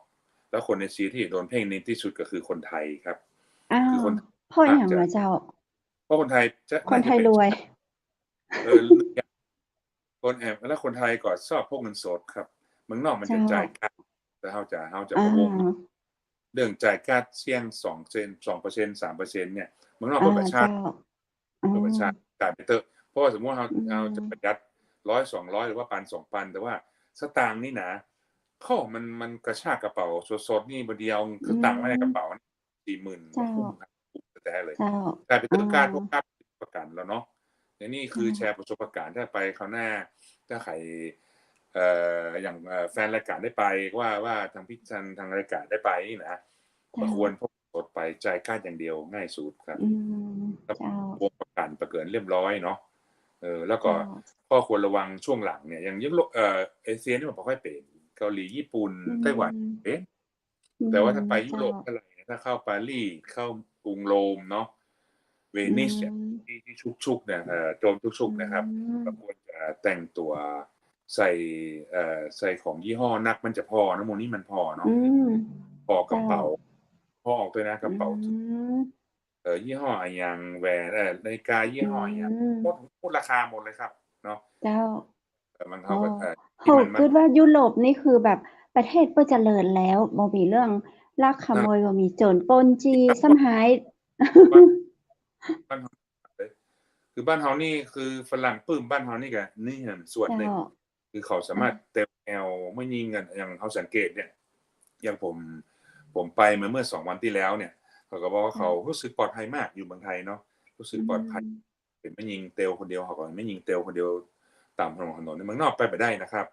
แล้วคนเอเชียที่โดนเพ่งเน้นที่สุดก็คือคนไทยครับคือคนพ่ออย่างเหรอเจ้าเพราะคนไทยรวยคนแล้วคนไทยก็ชอบพกเงินสดครับเมืองนอกมันจะจ่ายการ์ดแต่เฮาจะบ่วงเรื่องจ่ายการ์ดเสี่ยง 2% 3% เนี่ยเมืองนอกเพิ่นประชาจ่ายไปเถอะเพราะว่าสมมุติเราจะประหยัด100 200หรือว่า1,000 2,000แต่ว่าสตางค์นี่นะมันกระชากกระเป๋าสดๆนี่บ่เดียวสตางค์ไว้ในกระเป๋า 40,000 บ่คุ้มครับแต่เลยจ่ายไปเถอะการพวกการประกันแล้วเนาะอย่างนี้คือแชร์ประสบการณ์ถ้าไปคราวหน้าถ้าใครอย่างแฟนรายการได้ไปว่าทางพี่จันทางรายการได้ไปนี่นะควรพกสดไปจ่ายค่าอย่างเดียวง่ายสุดครับแล้ววงประกันประเกินเรียบร้อยเนาะแล้วก็ข้อควรระวังช่วงหลังเนี่ยอย่างยุโรปเอเชียนี่มันบ่ค่อยเป็นเกาหลีญี่ปุ่นไต้หวันเป็นแต่ว่าถ้าไปยุโรปเท่าไหร่ถ้าเข้าปารีสเข้ากรุงโรมเนาะเวนิสเนี่ยที่ชุกๆเนี่ยโจรชุกๆนะครับก็ควรจะแต่งตัวใส่ของยี่ห้อนักมันจะพอนะโมนี่มันพอเนาะพอกระเป๋าพอออกด้วยนะกระเป๋ายี่ห้ออย่างแหวนนาฬิกายี่ห้ออย่างหมดราคาหมดเลยครับเนาะเจ้ามันเขาก็คิดว่ายุโรปนี่คือแบบประเทศก็เจริญแล้วบ่มีเรื่อง ลักขโมยบ่มีโจรปล้นจี้ครับซ้ำหาย บ้านบ้านเฮาเลยคือบ้านเฮานี่คือฝรั่งปลื้มบ้านเฮานี่ก็นี่หั่นส่วนหเจ้านึ่งคือเขาสาเออมารถเต็มแนวไม่ยิงกันอย่างเฮาสังเกตเนี่ยอย่างผมไปเมื่อ2วันที่แล้วเนี่ยเขาก็บอกว่าเจ้าเขารู้สึกปลอดภัยมากอยู่เมืองไทยเนาะรู้สึกอืปลอดภัยมเป็นไม่ยิงเตลคนเดียวเขาก็ไม่ยิงเตลคนเดียวตามถนนในเมืองนอกไปบ่ได้นะครับ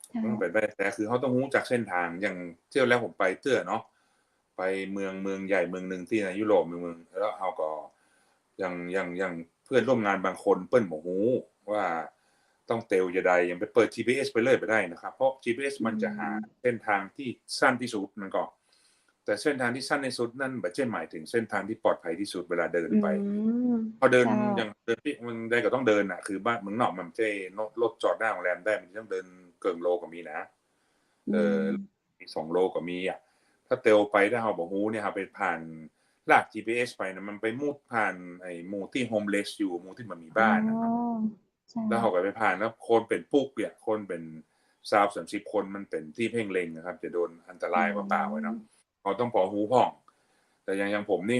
เจ้ามันไปได้แต่คือเขาต้องรู้จักเส้นทางอย่างเที่ยวแล้วผมไปเตื้อเนาะไปเมืองใหญ่เมืองหนึ่งที่ในยุโรปเมืองแล้วเขาก็ยังเพื่อนร่วมงานบางคนเปิ้นบ่ฮู้ว่าต้องเตลจะใดยังไปเปิด GPS ไปเลยบ่ได้นะครับเพราะ GPS อืมันจะหามเส้นทางที่สั้นที่สุดมันก็แต่เส้นทางที่สั้นที่สุดนั่นบ่ใช่หมายถึงเส้นทางที่ปลอดภัยที่สุดเวลาเดินอืไปมพอเดินเจ้าอย่างเดินที่มันได้ก็ต้องเดินน่ะคือบ้านเมืองนอกมันบ่ใช่รถจอดหน้าโรงแรมได้มันต้องเดินเกินโลก็มีนะอืเอ่อมมี2โลก็มีอะถ้าเตลไปถ้าเราบ่ฮู้เนี่ยเราไปผ่านลาก GPS ไปน่ะมันไปมุดผ่านไอ้หมู่ที่ homeless อยู่หมู่ที่บ่มีอ๋อบ้านน่ะเนาะ เจ้าแล้วเขาก็ไปผ่านแล้วคนเป็นปุ๊กเนี่ยคนเป็น20-30คนมันเป็นที่เพ่งเล็งนะครับจะโดนอันตอืรายเปล่าๆอะมเนาะเขาต้องพอฮู้พ้องแต่อย่างผมนี่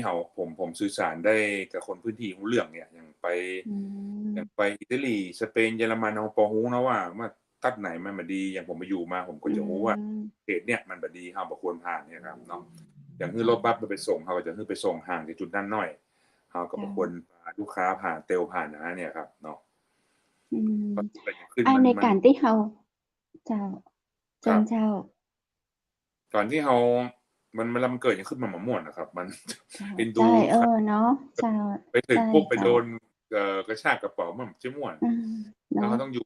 ผมสื่อสารได้กับคนพื้นที่รู้เรื่องเนี่ยอืมอย่างไปอิตาลีสเปนเยอรมันเราพอฮู้นะว่าตัดไหนมันบ่ดีอย่างผมไปอยู่มาผมก็อืจะฮู้ว่ามเขตเนี่ยมันบ่ดีเราบ่ควรผ่านเนี่ยครับเนาะอย่างฮื้อเจ้ารถบัสมันไปส่งเราก็จะฮื้อไปส่งห่างจากจุดนั้นหน่อยเราก็บ่เจ้าควรพาลูกค้าผ่านเตลผ่านนะเนี่ยครับเนาะอืมแต่อย่างขึ้นมัน ในการที่เฮาเจ้าเครับชิญเจ้าก่อนที่เรามันเวลามันเกิดหยังขึ้นมันบ่ม่วนอะครับมัน เจ้า เอ็นดูใช่ลูกค้าเนาะเจ้าไปถึใช่งปุ๊บไปเจ้าโดนกระชากกระเป๋ามันบ่ใช่ม่วนอืมแล้วเนาะเขาต้องอยู่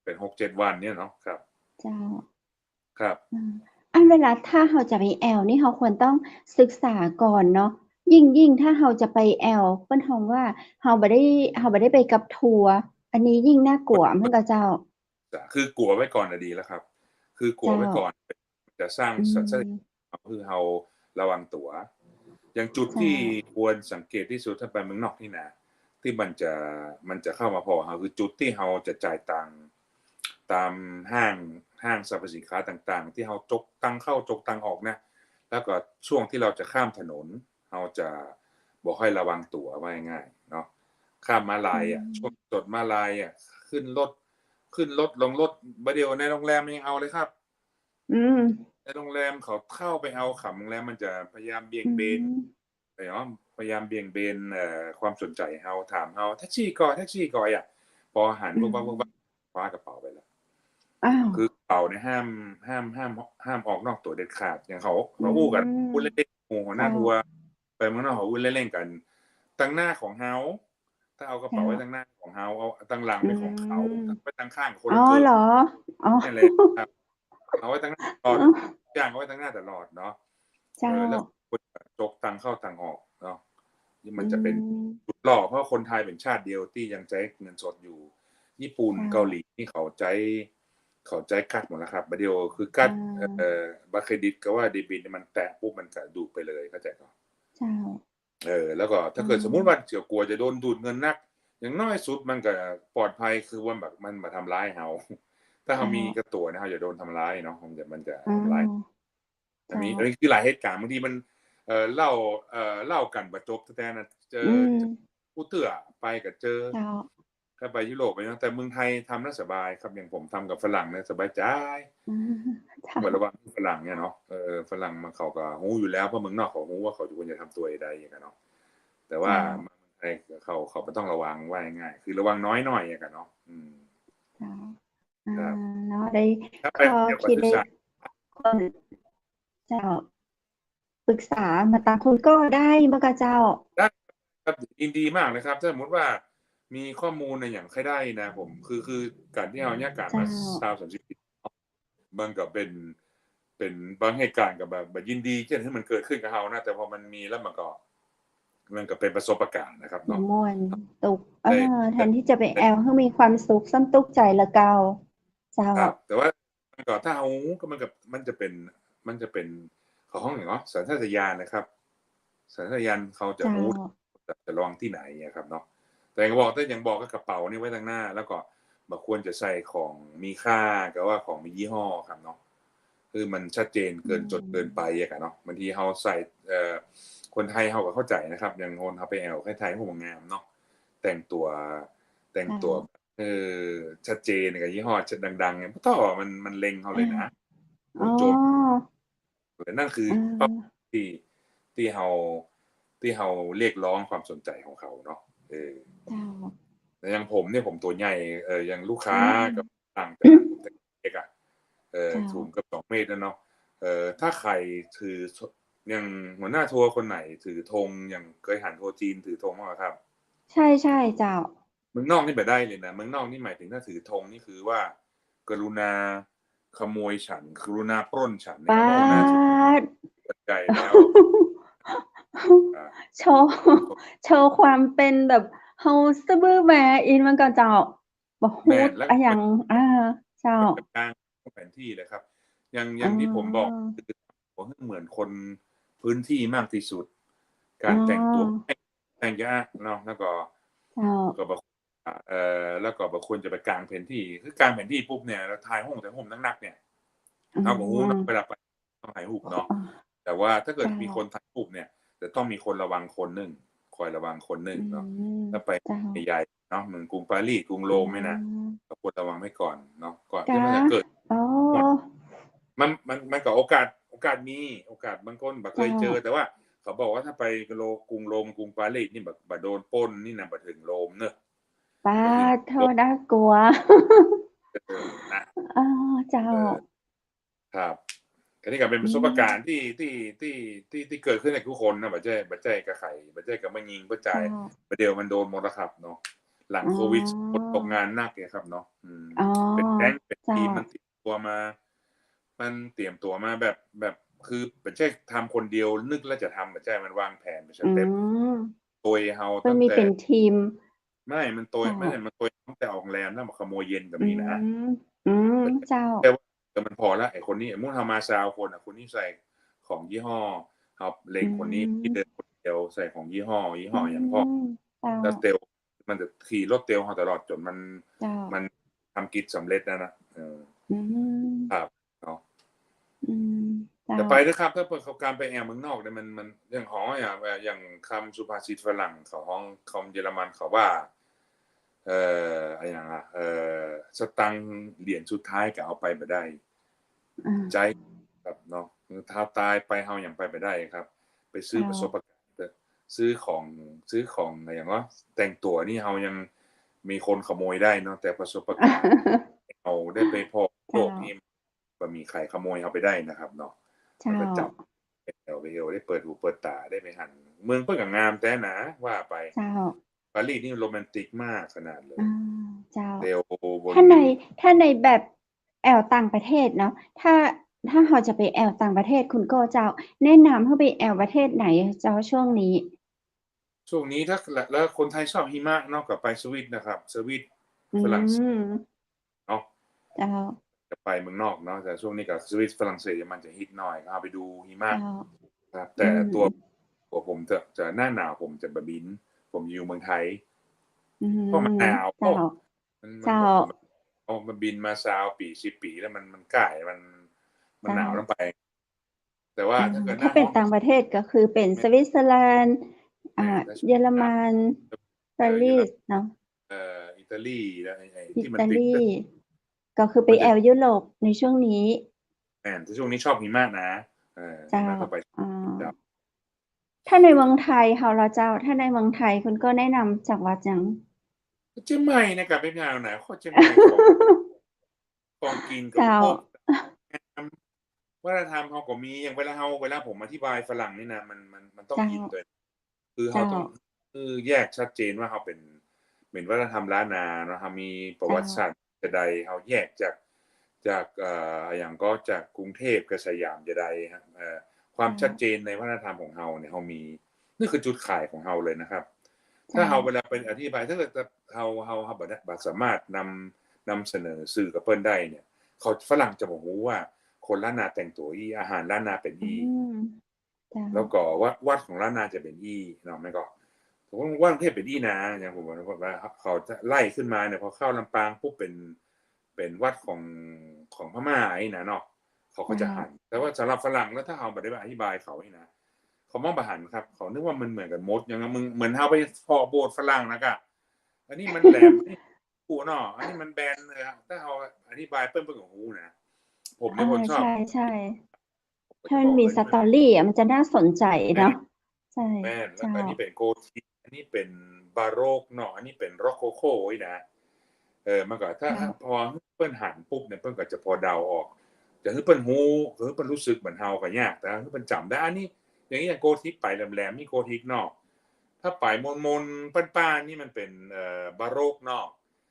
เป็น6-7วันเนี่ยเนาะครับเจ้า ครับอืมเวลาถ้าเราจะไปแอลนี่เราควรต้องศึกษาก่อนเนาะยิ่งถ้าเราจะไปแอลเปิ้นฮ้องว่าเราบ่ได้ไปกับทัวร์อันนี้ยิ่งน่ากลัวเหมือนกับเจ้าคือกลัวไว้ก่อนน่ะดีแล้วครับคือกลัวเจ้าไว้ก่อนจะสร้างอืสมคือเราระวังตั๋วอย่างจุดเจ้าที่ควรสังเกตที่สุดถ้าไปเมืองนอกนี่นะที่มันจะเข้ามาพอเราคือจุดที่เราจะจ่ายตังค์ตามห้างสรรพสินค้าต่างๆที่เราจกตังค์เข้าจกตังค์ออกนะแล้วก็ช่วงที่เราจะข้ามถนนเราจะบ่ค่อยระวังตั๋วว่าง่ายๆเนาะข้ามม้าลาอืยอะช่วงมจอดม้าลายอะขึ้นรถลงรถบัดเดียวในโรงแรมยังเอาเลยครับอืมในโรงแรมเขาเข้าไปเอาขำโรงแรมมันจะพยายามเบี่ยงอืเบนมเนาะพยายามเบี่ยงเบนความสนใจเราถามเราแท็กซี่ก่อนอะพอหันอืปุ๊บมปั๊บคว้ากระเป๋าไปแล้วอ้าวคือกระเป๋าเนี่ยห้ามออกนอกตั๋วเด็ดขาดอย่างเขาอืเขาฮู้กันมพูดเล่นๆหมู่หัวหน้าเจ้าทัวร์ไปเมืองนอกเขาพูดเล่นๆกันตั้งหน้าของเราถ้าเอากระเป๋าเจ้าไว้ตั้งหน้าของเราเอาตั้งหลังอืเป็นของเขามถ้าไว้ตั้งข้างคนอ๋อละเกินเหรออ๋อ เนี่ยแหละครับ เอาไว้ตั้งหน้าตลอดเออทุกอย่างเอาไว้ตั้งหน้าตลอดเนาะเจ้าแล้วคนจกตังเข้าตังออกเนาะนี่มัอืนจะเป็นมจุดหล่อเพราะคนไทยเป็นชาติเดียวที่ยังใช้เงินสดอยู่ญี่ปุ่นเจ้าเกาหลีนี่เขาใช้การ์ดหมดแล้วครับบัดเดียวคือการ์ดอาบัตรเครดิตกับว่าเดบิตเนี่ยมันแตะปุ๊บมันจะดูดไปเลยเข้าใจเปล่าเจ้าแล้วก็ถ้าอืเกิดสมมุติว่ามกลัวจะโดนดูดเงินนักอย่างน้อยสุดมันก็ปลอดภัยคือว่าแบบมันมาทำร้ายเราถ้าเราเจ้ามีกระตั๋วเนี่ยเราจะโดนทำร้ายเนาะมันจะอ๋อทำร้าย อันเจ้านี้อันนี้คือหลายเหตุการณ์บางทีมันเล่ากันบ่จบแต่น่ะเจออืมผู้เตื้อไปก็เจอเจ้าถ้าไปยุโรปไปเนาะแต่เมืองไทยทำน่าสบายครับอย่างผมทำกับฝรั่งเนี่ยสบายใจอืมเจ้าเหมือนระหว่างฝรั่งเนี่ยเนาะฝรั่งมันเขาก็รู้อยู่แล้วเพราะเมืองนอกเขารู้ว่าเขาควรจะทำตัวใดอย่างงั้นเนาะแต่ว่าเจ้าเมืองไทยเขาบ่ต้องระวังว่าง่ายๆคือระวังน้อยหน่อยอย่างงั้นเนาะเจ้าครับเนาะได้ถ้าไปข้อเที่ยวก็คิดได้ศึกษา คนเจ้าปรึกษามาตางคนก็ได้บ่กะเจ้าได้ครับยินดีมากเลยครับถ้าสมมุติว่ามีข้อมูลในอย่างใครได้นะผมคือการที่เราเนี่ยการเจ้ามา20-30ปีมันก็เป็นบางเหตุการณ์ก็แบบยินดีที่ให้มันเกิดขึ้นกับเรานะแต่พอมันมีแล้วมันก็เป็นประสบการณ์นะครับบ่เนาะม่วนตุกได้แทได้นที่จะไปได้แอวให้มีความสุขซ้ำตุกใจละเก่าเจ้าครับแต่ว่ามันก็ถ้าเราก็มันจะเป็นเขาห้องอย่างเนาะสัญชาตญาณนะครับสัญชาตญาณเขาจะเจ้ารู้จะระวังที่ไหนอะครับเนาะ แต่ยังบอกก็กระเป๋านี่ไว้ตั้งหน้าแล้วก็บ่ควรจะใส่ของมีค่ากับว่าของมียี่ห้อครับเนาะ คือมันชัดเจนเกินจนเกินไปอะเนาะบางทีเฮาใส่คนไทยเฮาก็เข้าใจนะครับอย่างคนเฮาไปแอวไทยๆผมงามเนาะแต่งตัวแต่งตัวเออชัดเจนกับยี่ห้อดังๆเนี่ยบ่ต้องมันเล็งเฮาเลยนะอ๋อโจมนั่นคืออ่เป้าาที่ที่เฮาที่เฮาเรียกร้องความสนใจของเขาเนาะเออ เจ้าแต่อย่างผมเนี่ยผมตัวใหญ่อย่างลูกอืค้ามกับต่างจากผมแต่เด็กอะเจ้าสูงเกือบ2 เมตรแล้วเนาะถ้าใครถืออย่างหัวหน้าทัวร์คนไหนถือธงอย่างเคยหันทัวร์จีนถือธงบ้างไหมครับใช่ใช่เจ้าเมืองนอกนี่ไม่ได้เลยนะเมืองนอกนี่หมายถึงถ้าถือธงนี่คือว่ากรุณาขโมยฉันกรุณาปล้นฉันนะคปารับว่าหัวหน้าทัวร์ด เปิดใจแล้ว อ่าโชว์โชว์ความเป็นแบบเฮาสะบื้อแหมอินมันก็เจ้าบ่ฮู้แม่นแล้ว อะหยังเจ้ากับกลางแผนที่เลยครับอย่างออ๋ย่างที่ผมบอกอคือผมเหมือนคนพื้นที่มากที่สุดอ๋การแต่งตัวอแต่งยากเนาะแล้วก็เจ้าก็บอกแล้วก็บอกควรจะไปกลางแผนที่คือกลางแผนที่ปุ๊บเนี่ยเราถ่ายรูปแต่ผมนักๆเนี่ยอืเราก็รู้มเนาะเวลาไปต้องถ่ายรูปเนาะอ๋อแต่ว่าถ้าเกิดเจ้ามีคนถ่ายรูปเนี่ยจะต้องมีคนระวังคนหนึ่งคอยระวังคนหนึ่งอืเนาะมถ้าไปเจ้าใหญ่ๆเนาะเหมือนกรุงปารีสกรุงอ๋โรมเนี่ยนะอก็ควรระวังไว้ก่อนเนาะก่อนที่กะมันจะเกิด อ๋อมันก็โอกาสมีโอกาสบางคนบ่เคเจ้ายเจอแต่ว่าเขาบอกว่าถ้าไปกรุงโรมกรุงปารีสนี่บ่โดนปล้นนี่น่ะบ่ถึงโรมเด้อป๊าบ่ถึงดโธ่โรมน่ากลัว นะ อ๋อเจ้าเออครับอันนี้ก็เป็นปอืระสบมการณ์ที่เกิดขึ้นกับทุกคนนะบ่ใช่กับไผบ่ใช่กับมายิงบ่จ่ายเจ้าประเดี๋ยวมันโดนหมดแล้วครับเนาะหลังอ๋โควิดคนอตกงานหนักเนี่ยครับเนาะอ๋อเป็นแก๊งเป็นเจ้าทีมมันเตรียมตัวมาแบบคือบ่ใช่ทำคนเดียวนึกแล้วจะทำบ่ใช่มันวางแผนเป็นสอืเต็ปมโดยเฮามันตั้งแต่มีเป็นทีมไม่มันโดยเจ้า ไม่ใช่มันโดยตั้งแต่ออกโรงแรมแล้วมาขโมยเย็นก็อืมีนะ มอืมเจ้าแต่ว่าแต่มันพอแล้วไอ้คนนี้มุติเรามา20คนอะคนนี้ใส่ของยี่ห้อครับเล็อืงคนนี้ที่เดินมคนเดียวใส่ของยี่ห้อืออย่างพ่อมเจ้าแล้วเตลมันจะขี่รถเตลเราตลอดจนเจ้ามันทำกิจสำเร็จนะอืมครับเนาะอืมเจ้าแต่ไปนะครับถ้าเปิดเขาการไปแอลเมืองนอกเนี่ยมันอย่างหออย่างคำสุภาษิตฝรั่งเขาห้องคำเยอรมันเขาว่าอะไรอย่างสตังค์เหรียญสุดท้ายก็เอาไปบ่ได้ อาใจครับเนาะถ้าตายไปเฮายังไปได้ครับไปซื้อเจ้า ประสบการณ์ซื้อของซื้อของอะไรอย่างว่าแต่งตัวนี่เฮายังมีคนขโมยได้เนาะแต่ประสบการณ์เราได้ไปพบโลเจ้ากนี่บ่มีใครขโมยเราไปได้นะครับเนาะมันเจ้าก็จับไปเที่ยวได้เปิดหูเปิดตาได้ไปหันเมืองเพิ่นก็งามแต่นะว่าไปเจ้าปารีสนี่โรแมนติกมากขนาดเลยอาเจ้าเร็วบนถ้าในถ้าในแบบแอวต่างประเทศเนาะถ้าเราจะไปแอวต่างประเทศคุณโก้เจ้าแนะนำให้ไปแอวประเทศไหนเจ้าช่วงนี้ช่วงนี้ถ้าแล้วคนไทยชอบหิมะเนาะก็ไปสวิตนะครับสวิตอืฝรั่งเศสมเนาะ เจ้าจะไปเมืองนอกเนาะแต่ช่วงนี้กับสวิตฝรั่งเศสมันจะฮิตหน่อยก็เอาไปดูหิมะเจ้าครับอืแต่มตัวผมจะหน้าหนาวผมจะบบินผมอยู่เมืองไทยอืเพราะมันมหนาวเจ้ามันเจ้าผมมันบินมา20 ปี10 ปีแล้วมันใกล้มันเจ้า หนาวลงไปแต่ว่าอาถ้าเกิดหถ้าเป็นน้าร้อนต่างประเทศก็คือเป็นสวิตเซอร์แลนด์ถ้าช่วเยอรงหนาวมันปาเยอรรีสเนาะอิตาลีแล้วไอ้อิที่มันติดตาลีก็คือไปมันจะแอวยุโรปในช่วงนี้ถ้าช่วงนี้ชอบหิมะนะหิเจ้ามะต้องไปอ่าครับ ถ้าในเมืองไทยเฮาล่ะเจ้าถ้าในเมืองไทยคุณก็แนะนำจังหวัดหยัง เชียงใหม่เนี่ยกลับไปแนวไหนโคตรเชียงใหม่ของกินกับเจ้าครบวัฒนธรรมเขาก็มีอย่างเวลาผมอธิบายฝรั่งนี่นะมันต้องเจ้าอินด้วยคือเขาเจ้าต้องแยกชัดเจนว่าเขาเป็นวัฒนธรรมล้านนาเนาะเขามีประเจ้าวัติศาสตร์ใดเขาแยกจากอย่างก็จากกรุงเทพกับสยามจะใดครับความเจ้าชัดเจนในวัฒนธรรมของเราเนี่ยเรามีนี่คือจุดขายของเราเลยนะครับ ถ้าเจ้าเราเวลาเป็นอธิบายถ้าเกิดเราบ่สามารถนำเสนอสื่อกับเพิ่นได้เนี่ยเขาฝรั่งจะบ่ฮู้ว่าคนล้านนาแต่งตัวอี้อาหารล้านนาเป็นอือี้มเจ้าแล้วก็วัดของล้านนาจะเป็นอี้เนาะแม่นก็สมมุติว่ากรุงเทพเป็นอี้นะอย่างผมว่าเขาจะไล่ขึ้นมาเนี่ยพอเข้าลำปางปุ๊บเป็นวัดของพม่าอี้น่ะเนาะ เขาก็จะหันแต่ว่าสำหรับฝรั่งแล้วถ้าเอาไปได้อธิบายเขานี่นะเขามองประหันครับเขานึกว่ามันเหมือนกับมดอย่างนั้นมึงเหมือนเอาไปพอโบดฝรั่งนะกะอันนี้มันแหลมหูเนาะอันนี้มันแบนเลยครับถ้าเอาอธิบายเปิ้ลกับหูนะผมเนี่ยคนชอบใช่ถ้าจะมันมีสตอรี่มันจะน่าสนใจเนาะใช่แม่นแล้วเจ้าอันนี้เป็นโกธิอันนี้เป็นบาโรกเนาะอันนี้เป็นร็อกโคโค่นะมันก็ถ้าเจ้าพอเปิ้ลหันปุ๊บเนี่ยเปิ้ลก็จะพอเดาออกจะให้เปิ้ลฮู้หรือเปิ้ลรู้สึกเหมือนเฮาก็ยากแต่ให้เปิ้ลจำได้อันนี้อย่างนี้โกธิกไปแหลมๆนี่โกธิกเนาะถ้าไปมนๆป้านๆนี่มันเป็นบาโรกเนาะ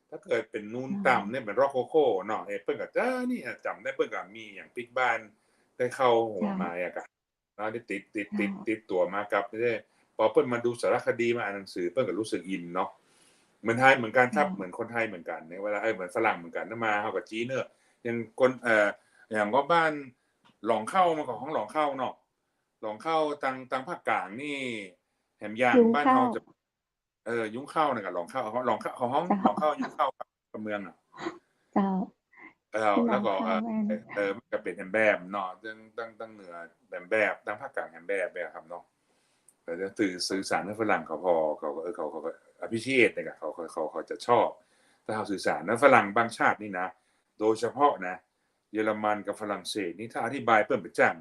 ถ้าเกิดเป็นนูนต่ำเนี่ยเป็นร็อกโคโค่เนาะเปิ้ลก็นี่จำได้เปิ้ลก็มีอย่างปิกบ้านได้เข้าหัวมาอะกะได้ติดตัวมากับได้พอเปิ้ลมาดูสารคดีมาอ่านหนังสือเปิ้ลก็รู้สึกอินเนาะเหมือนไทยเหมือนกันครับเหมือนคนไทยเหมือนกันในเวลาเหมือนฝรั่งเหมือนกันถ้ามาเฮากับจีเนอร์อย่างคนอย่างก็บ้านหลองเข้ามาของหลองเข้าเนาะหลองเข้าตังภาคกลางนี่แหมย่างบ้านเฮาจะยุ้งเข้าเนี่ยกับหลองเข้าหลองเข้าของห้องหลองเข้ายุ้งเข้ากับเมืองอ่ะเจ้าแล้วก็มันก็เป็นแฮมแบบเนาะตั้งเหนือแบบตั้งภาคกลางแฮมแบบครับเนาะแต่จะสื่อสารให้ฝรั่งเขาพอเขาappreciate เนี่ยเขาจะชอบถ้าเราสื่อสารแล้วฝรั่งบางชาตินี่นะโดยเฉพาะนะเยอรมันกับฝรั่งเศสนี่ถ้าอธิบายเปิ้นไปจัง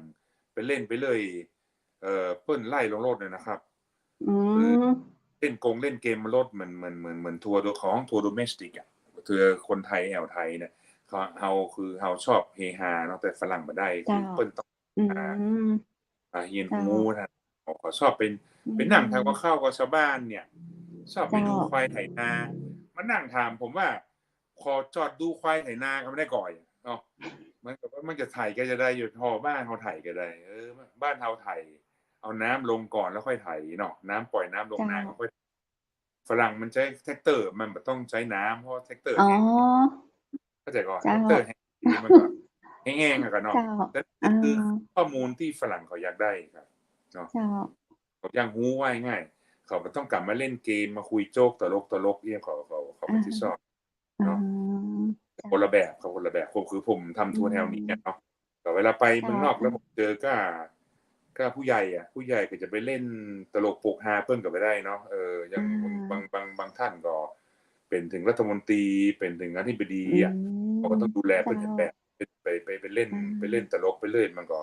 ไปเล่นไปเลยเปิ้นไล่ลงรถเลยนะครับคือเล่นเกมรถเหมือนทัวร์ของทัวร์โดเมสติกอ่ะคือคนไทยแอวไทยเนี่ยเฮาชอบเฮฮาเนาะแต่ฝรั่งบ่ได้คือเปิ้นต้องเฮียนฮู้นะเขาชอบเป็นนั่งทานข้าวกับชาวบ้านเนี่ยชอบไปดูควายไถนามานั่งถามผมว่าขอจอดดูควายไถนาก็ไม่ได้ก่อยเนาะมันก็ว่ามันจะไถก็จะได้อยู่พอบ้านเฮาไถก็ได้บ้านเฮาไถเอาน้ำลงก่อนแล้วค่อยไถเนาะน้ำปล่อยน้ำลงนาก็ค่อยฝรั่งมันใช้แท็กเตอร์มันบ่ต้องใช้น้ำเพราะแท็กเตอร์แห้งเข้าใจก่อนแท็กเตอร์แห้งมันก็แห้งๆกันเนาะแต่คือข้อมูลที่ฝรั่งเขาอยากได้ครับเนาะเขาอยากรู้ว่าง่ายเขาบ่ต้องกลับมาเล่นเกมมาคุยโจ๊กตลกๆเนี่ยเขาไม่ที่ชอบเนาะคนละแบบเขาคนละแบบคือผมทำทัวร์แนวนี้เนาะแต่เวลาไปเมืองนอกแล้วผมเจอก็ผู้ใหญ่ผู้ใหญ่ก็จะไปเล่นตลกโปกฮาเปิ้นก็ไม่ได้เนาะยังบางท่านก็เป็นถึงรัฐมนตรีเป็นถึงอธิบดีเขาก็ต้องดูแลเพิ่นแบบไปเล่นตลกไปเรื่อยมันก็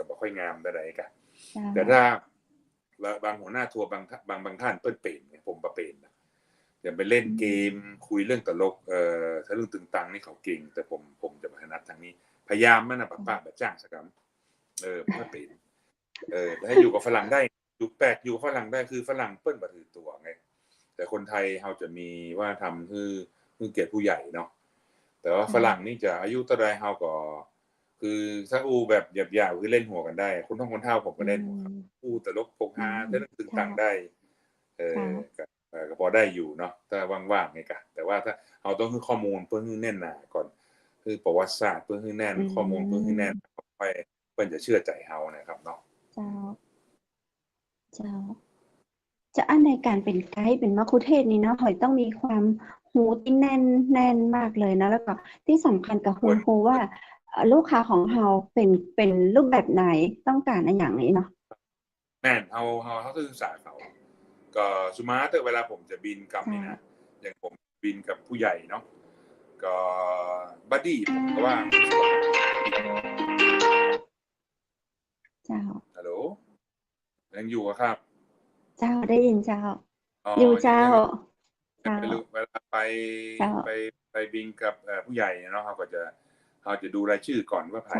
บ่ค่อยงามเท่าใดกะแต่ถ้าบางหัวหน้าทัวร์บางท่านเปิ้นเป็นผมบ่เป็นอย่างไปเล่นเกมคุยเรื่องตลกถ้าเรื่องตึงตังนี่เขาเก่งแต่ผมจะบ่ถนัดทางนี้พยายามมันน่ะป้าบ่จ้างซะกันบ่ค่อยเป็นแต่ให้อยู่กับฝรั่งได้อยู่กับฝรั่งได้คือฝรั่งเปิ้นบ่ถือตัวไงแต่คนไทยเฮาจะมีว่าทำคือเกียรติผู้ใหญ่เนาะแต่ว่าฝรั่งนี่จะอายุเท่าใดเฮาก็คือถ้าอู้แบบหยาบๆคือเล่นหัวกันได้คนท้องคนเฒ่าผมก็เล่นหัวครับอู้ตลกปกฮาแต่เรื่องตึงตังได้ก็พอได้อยู่เนาะถ้าว่างๆไงกะแต่ว่าถ้าเฮาต้องคือข้อมูลเพิ่นคือแน่นหนาก่อนคือประวัติศาสตร์เพิ่นคือแน่นข้อมูลเพิ่นคือแน่นค่อยเพิ่นจะเชื่อใจเฮานะครับเนาะเจ้าจะอันในการเป็นไกด์เป็นมัคคุเทศก์นี่เนาะหอยต้องมีความรู้ที่แน่นมากเลยนะแล้วก็ที่สำคัญก็รู้ว่าลูกค้าของเราเป็นรูปแบบไหนต้องการอะไรอย่างนี้เนาะแม่นเฮาศึกษาเขาก็สุมาแต่เวลาผมจะบินกลับนี่นะอย่างผมบินกับผู้ใหญ่เนาะก็บัดดี้ผมก็ว่าเจ้าฮัลโหลยังอยู่ครับเจ้าได้ยินเจ้าอยู่เจ้าเวลาไปบินกับผู้ใหญ่เนาะเขาจะดูรายชื่อก่อนว่าไผ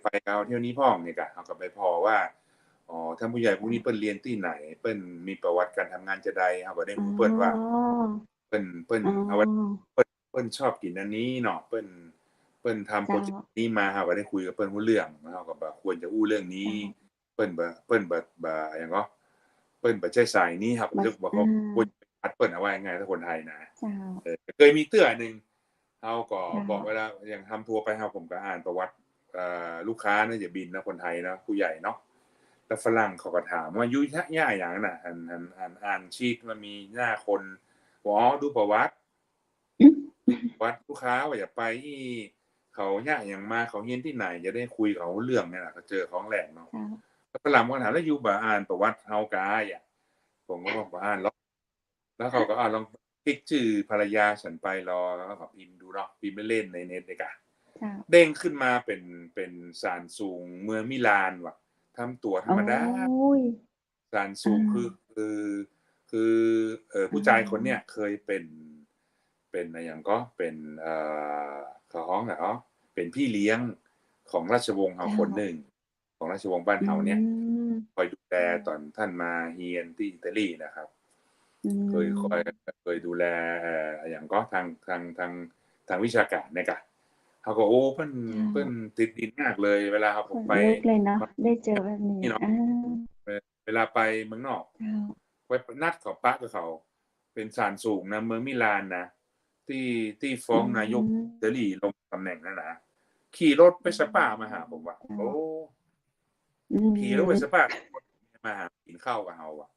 ไปเอาเที่ยวนี้พ้องนี่กะเขาก็ไปพอว่าท่านผู้ใหญ่ผู้นี้เปิ้นเรียนที่ไหนเปิ้นมีประวัติการทำงานจะใดเขาก็ได้รู้เปิ้นว่าเปิ้นเอาว่าเปิ้นชอบกินอันนี้เนาะเปิ้นทำโปรเจกต์นี้มาเขาก็ได้คุยกับเปิ้นรู้เรื่องเขาก็บอกควรจะอู้เรื่องนี้เปิ้นบ่หยังก็เปิ้นบ่ใช่สายนี้ครับผมจะบอกเขาควรอัดเปิ้นเอาไว้ไงถ้าคนไทยนะเคยมีเตื้อนึงเฮาก็บอกเวลาอย่างทำทัวร์ไปเฮาผมก็อ่านประวัติลูกค้าเนี่ยจะบินนะคนไทยนะผู้ใหญ่เนาะแล้วฝรั่งเขาก็ถามว่าอยู่ย่าอย่างน่ะอ่านชีทมันมีหน้าคนดูประวัติลูกค้าว่าอย่าไป เขายากอย่างมาเขาเรียนที่ไหนจะได้คุยกับเขาเรื่องเนี่ยแหละเขาเจอของแหลกเนาะ เจ้า แล้วฝรั่งก็ถามแล้วอยู่บ่อ่านประวัติเฮากายอ่ะผมก็บอกว่าอ่านแล้วเขาก็ลองคลิกชื่อภรรยาฉันไปรอแล้วก็พิมพ์ดูเนาะพิมพ์เล่นในเน็ตเลยกะ เจ้า เด้งขึ้นมาเป็นศาลสูงเมืองมิลานว่ะทำตัวธรรมดา โอ้ย ศาลสูงคือผู้ชายคนเนี้ยเคยเป็นอะไรอย่างก็เป็นเขาฮ้องเหรอเป็นพี่เลี้ยงของราชวงศ์เฮาคนหนึ่งของราชวงศ์บ้านเฮาเนี่ยคอยดูแลตอนท่านมาเฮียนที่อิตาลีนะครับเคยดูแลอย่างก็ทางวิชาการเนี่ยกะเขาก็โอ้เพิ่นติดดินมากเลยเวลาเขาผมไป เลิกเลยเนาะได้เจอแบบนี้ เนาะเวลาไปเมืองนอกไปนัดเขาปะกับเขาเป็นศาลสูงนะเมืองมิลานนะที่ฟ้องนายกอิตาลีลงตำแหน่งนั่นนะขี่รถไปสปามาหาผมว่าโอ้ขี่รถไปสปามาหากินข้าวกับเฮาอ่ะ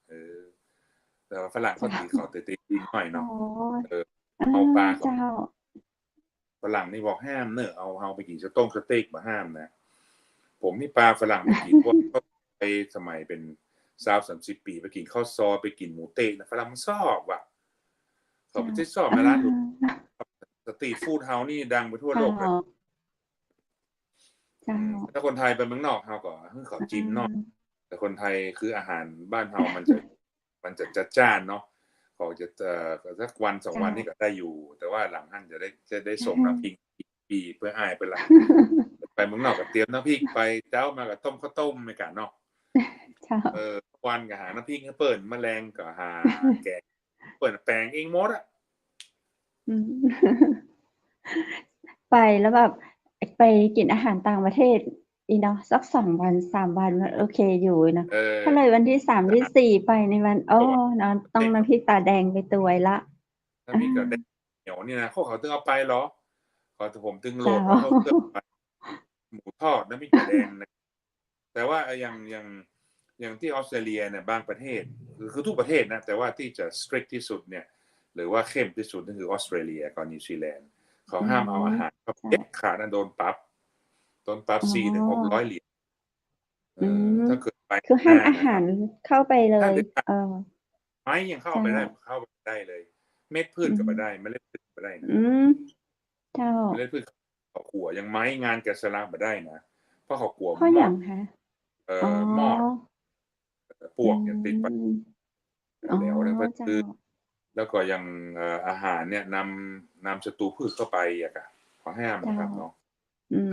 แต่ว่าฝรั่งเขาตีเขาติดดินหน่อยเนาะเอาปลาเขาฝรั่งนี่บอกห้ามเนอะเอาเฮาไปกินสเต็กมาห้ามนะผมนี่ปลาฝรั่งไปกินพวกไปสมัยเป็น20-30 ปีไปกินข้าวซอยไปกินหมูเต๊ะนะฝรั่งมันชอบว่ะเขาไปที่ชอบในร้านสตรีทฟู้ดเฮานี่ดังไปทั่วโลกเลยถ้าคนไทยไปเมืองนอกเฮาก็เขาจิ้มเนาะแต่คนไทยคืออาหารบ้านเฮามันจะจัดจ้านเนาะเขาจะสักวัน2 วันนี่ก็ได้อยู่แต่ว่าหลังหั่นจะได้ส่งน้ำพริกปีเพื่ออ้ายไปหลังไปเมืองนอกก็เตรียมน้ำพริกไปเจ้ามาก็ต้มข้าวต้มไม่กันเนาะวันก็หาน้ำพริกให้เปิ้นแมลงก็หาแกงเปิ้นแปลงเองหมดอ่ะไปแล้วแบบไปกินอาหารต่างประเทศอีเนาะสัก2 วัน 3 วันมันโอเคอยู่นะถ้าเลยวันที่3ที่4ไปในวันนอนต้องน้ำพริกตาแดงไปตวยละน้ำพริกตาแดงเหนียวนี่นะเขาตึงเอาไปเหรอเขาผมตึงโหลดแล้วเขาเลือกไปหมูทอดน้ำพริกตาแดงนะแต่ว่าอย่างที่ออสเตรเลียเนี่ยบางประเทศคือทุกประเทศนะแต่ว่าที่จะ strict ที่สุดเนี่ยหรือว่าเข้มที่สุดนั่นคือออสเตรเลียกับนิวซีแลนด์เขาห้ามเอาอาหารเด็ดขาดนะโดนปรับ400-600 เหรียญถ้าเกิดไปคือห้ามอาหารเข้าไปเลยไม้ยังเข้าไปได้เลยเม็ดพืชก็ไปได้เมล็ดพืชก็ได้นะเมล็ดพืชเขาขัวยังไม้งานแกะสลักมาได้นะเพราะเขากลัวมอดมอดปวกเนี่ยติดไปแล้วนะก็คือแล้วก็ยังอาหารเนี่ยนำศัตรูพืชเข้าไปขอห้ามนะครับเนาะ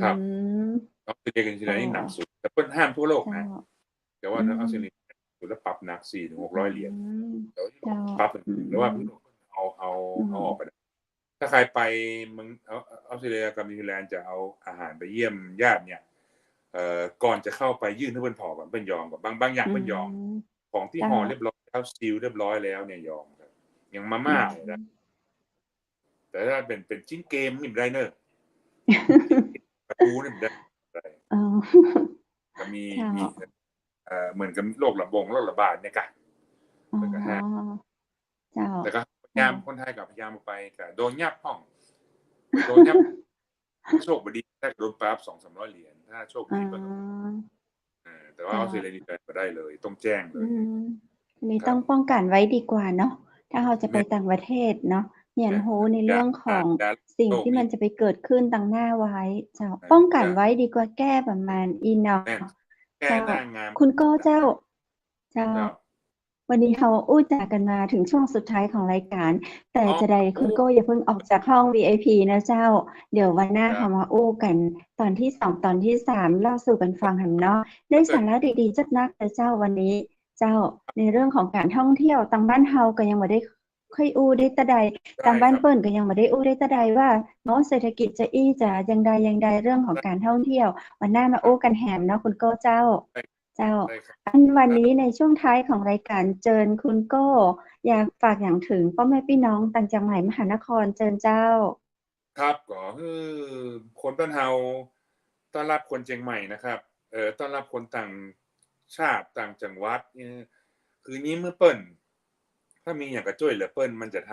ครับออสเตรเลียกันทีไรนี่หนักสุดแต่เพิ่นห้ามทั่วโลกนะแต่ว่าออสเตรเลียสุดแล้วปรับหนัก400-600 เหรียญแล้วปรับหรือว่าเอาออกไปถ้าใครไปเมืองออสเตรเลียกับนิวซีแลนด์จะเอาอาหารไปเยี่ยมญาติเนี่ยก่อนจะเข้าไปยื่นให้เพิ่นพอก่อนเพิ่นยอมกับบางอย่างเพิ่นยอมของที่ห่อเรียบร้อยแล้วซีลเรียบร้อยแล้วเนี่ยยอมครับอย่างมาม่าเนี่ยนะแต่ถ้าเป็นชิ้นเกมนี่ไม่ได้เนอะประตูนี่ไม่ได้ก็มีเหมือนกับโรคระบาดเนี่ยกะแล้วก็แล้วก็พยายามคนไทยกับพยายามไปก็โดนยับห้องโดนยับโชคดีถ้าโดนปรับ 200-300 เหรียญถ้าโชคดีก็แต่ว่าออสเตรเลียนี่ก็ได้เลยต้องแจ้งเลยนี่ต้องป้องกันไว้ดีกว่าเนาะถ้าเราจะไปต่างประเทศเนาะเรียนรู้ในเรื่องของสิ่งที่มันจะไปเกิดขึ้นต่างหน้าไว้เจ้าป้องกันไว้ดีกว่าแก้ประมาณอีเนาะแก้หน้างามคุณโก้เจ้าวันนี้เราอู้จากันมาถึงช่วงสุดท้ายของรายการแต่จะได้คุณโก้อย่าเพิ่งออกจากห้อง VIP นะเจ้าเดี๋ยววันหน้าเรามาอู้กันตอนที่2ตอนที่3เล่าสู่กันฟังหันเนาะได้สาระดีๆจัดนักแต่เจ้าวันนี้เจ้าในเรื่องของการท่องเที่ยวต่างบ้านเฮาก็ยังบ่ได้ค่อยอู้ได้ตะใดต่างบ้านเปิ้นก็ยังบ่ได้อู้ได้ตะใดว่าเนาะเศรษฐกิจจะจะอย่างใดเรื่องของการท่องเที่ยววันหน้ามาอู้กันแหมเนาะคุณโก้เจ้าวันนี้ในช่วงท้ายของรายการเจิญคุณโก้อยากฝากอย่างถึงพ่อแม่พี่น้องต่างจังหวัดมหานครเจิญเจ้าครับก็คือคนบ้านเฮาต้อนรับคนเชียงใหม่นะครับต้อนรับคนต่างชาติต่างจังหวัดคือนี้เมื่อเปิ้นถ้ามีอย่างกระจ้วยเหลือเปิ้นมันจะท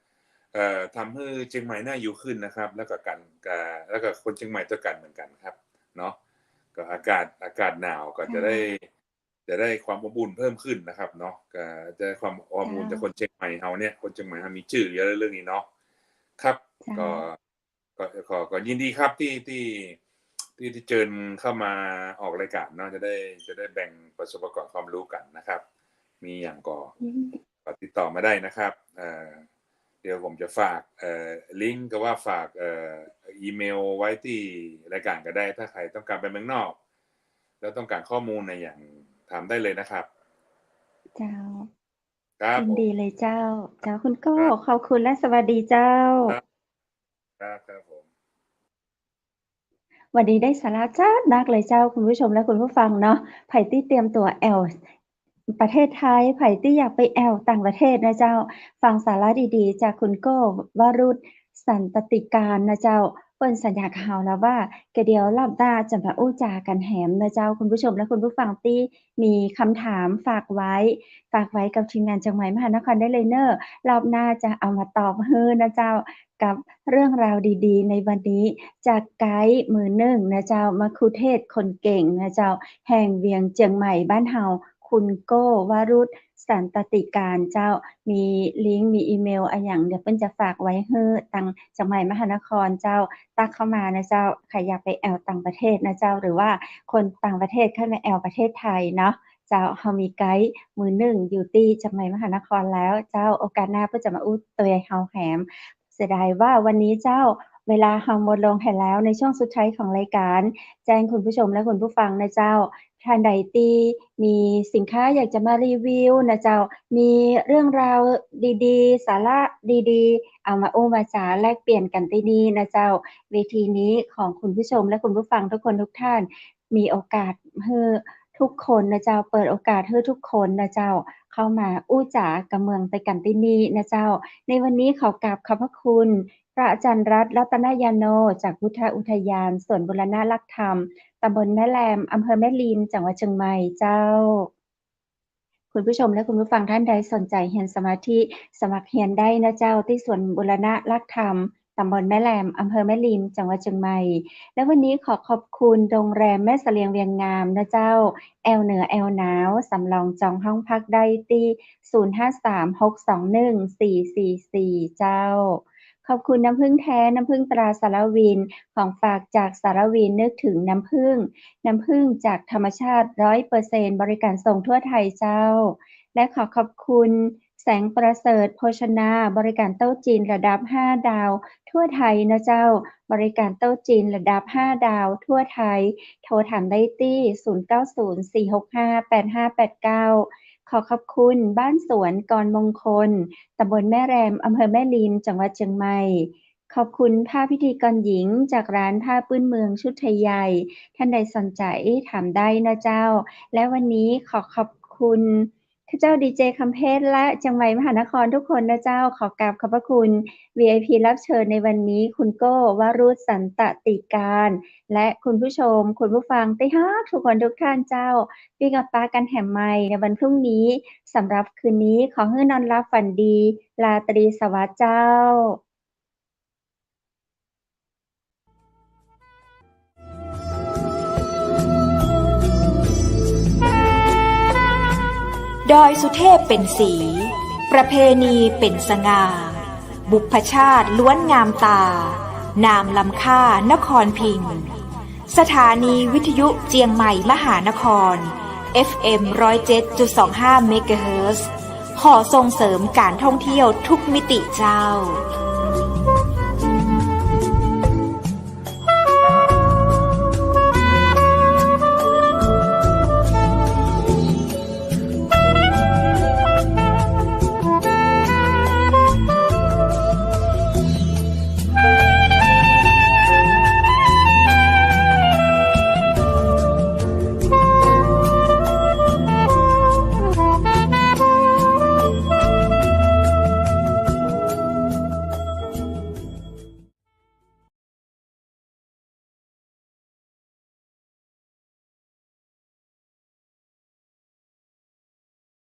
ำ ทำให้เชียงใหม่น่าอยู่ขึ้นนะครับแล้วก็คนเชียงใหม่ด้วยกันเหมือนกันครับเนาะก็อากาศหนาวก็จะได้ความอบอุ่นเพิ่มขึ้นนะครับเนาะก็จะได้ความอบอุ่นจากคนเชียงใหม่เฮาเนี่ยคนเชียงใหม่เฮามีชื่อเยอะเรื่องนี้เนาะครับก็ยินดีครับที่เชิญเข้ามาออกรายการเนาะจะได้แบ่งประสบการณ์ความรู้กันนะครับมีอย่างก็ติดต่อมาได้นะครับเดี๋ยวผมจะฝากลิงก์ก็ว่าฝากอีเมลไว้ที่รายการก็ได้ถ้าใครต้องการไปเมืองนอกแล้วต้องการข้อมูลในอย่างถามได้เลยนะครับเจ้าครับ ยินดีเลยเจ้าคุณโก้ขอบคุณและสวัสดีเจ้าครับผมวันนี้ได้สาระจ้านักเลยเจ้าคุณผู้ชมและคุณผู้ฟังเนาะไผ่ที่เตรียมตัวแอลประเทศไทยไผ่ที่อยากไปแอลต่างประเทศนะเจ้าฟังสาระดีๆจากคุณโก้วรุษสันตติการนะเจ้าเปิ้นสัญญากับเฮาแล้วว่าเดี๋ยวรอบหน้าจะมาอู้จากันแหมนะเจ้าคุณผู้ชมและคุณผู้ฟังที่มีคำถามฝากไว้กับทีมงานจังหวัดมหานครได้เลยเนอะรอบหน้าจะเอามาตอบให้นะเจ้ากับเรื่องราวดีๆในวันนี้จากไกด์มือหนึ่งนะเจ้ามัคคุเทศก์คนเก่งนะเจ้าแห่งเวียงเจียงใหม่บ้านเฮาคุณโก้วรุษสันตติการเจ้ามีลิงก์มีอีเมลอะไรอย่างเดี๋ยวเปิ้นจะฝากไว้ให้ตังจังหวัดมหานครเจ้าตักเข้ามานะเจ้าใครอยากไปแอลต่างประเทศนะเจ้าหรือว่าคนต่างประเทศเข้ามาแอลประเทศไทยเนาะเจ้าเฮามีไกด์มือหนึ่งอยู่ที่จังหวัดมหานครแล้วเจ้าโอกาสหน้าเพิ่นจะมาอู้ตัวเฮาแหมเสียดายว่าวันนี้เจ้าเวลาเฮาหมดลงให้แล้วในช่วงสุดท้ายของรายการแจ้งคุณผู้ชมและคุณผู้ฟังนะเจ้าท่านใดที่มีสินค้าอยากจะมารีวิวนะเจ้ามีเรื่องราวดีๆสาระดีๆเอามาโอ้มาจาแลกเปลี่ยนกันที่นี่นะเจ้าเวทีนี้ของคุณผู้ชมและคุณผู้ฟังทุกคนทุกท่านมีโอกาสให้ทุกคนนะเจ้าเปิดโอกาสให้ทุกคนนะเจ้าเข้ามาอู้จ๋ากับเมืองไปกันที่นี่นะเจ้าในวันนี้ขอกราบขอบพระคุณพระอาจารย์รัตนยาโนจากพุทธอุทยานสวนบูรณะลักธรรมตำบลแม่แลมอำเภอแม่ริมจังหวัดเชียงใหม่เจ้าคุณผู้ชมและคุณผู้ฟังท่านใดสนใจเรียนสมาธิสมัครเรียนได้นะเจ้าที่สวนบูรณะลักธรรมตำบลแม่แลมอำเภอแม่ริมจังหวัดเชียงใหม่และวันนี้ขอขอบคุณโรงแรมแม่เสลียงเวียงงามนะเจ้าแอลเหนือแอลหนาวสำรองจองห้องพักได้ที่0536214444เจ้าขอบคุณน้ำผึ้งแท้น้ำผึ้งตราสารวินของฝากจากสารวินนึกถึงน้ำผึ้งจากธรรมชาติ 100% บริการส่งทั่วไทยเจ้าและขอขอบคุณแสงประเสริฐโภชนาบริการโต๊ะจีนระดับ5ดาวทั่วไทยนะเจ้าบริการโต๊ะจีนระดับ5ดาวทั่วไทยโทรถามได้ที่0904658589ขอขอบคุณบ้านสวนกรมงคลตำบลแม่แรมอำเภอแม่ริมจังหวัดเชียงใหม่ขอบคุณผ้าพิธีกรหญิงจากร้านผ้าปื้นเมืองชุดไทยใหญ่ท่านใดสนใจถามได้นะเจ้าและวันนี้ขอขอบคุณข้าเจ้าดีเจคำเพชรและจังหวัดมหานครทุกคนนะเจ้าขอกราบขอบพระคุณ VIP รับเชิญในวันนี้คุณโก้วรุษสันตติการและคุณผู้ชมคุณผู้ฟังที่ฮักทุกคนทุกท่านเจ้าพี่กับป้ากันแหมใหม่ในวันพรุ่งนี้สำหรับคืนนี้ขอให้นอนหลับฝันดีราตรีสวัสดิ์เจ้าดอยสุเทพเป็นสีประเพณีเป็นสง่าบุพชาติล้วนงามตานามล้ำค่านครพิงค์สถานีวิทยุเจียงใหม่มหานคร FM 107.25 เมกะเฮิรตซ์ขอส่งเสริมการท่องเที่ยวทุกมิติเจ้า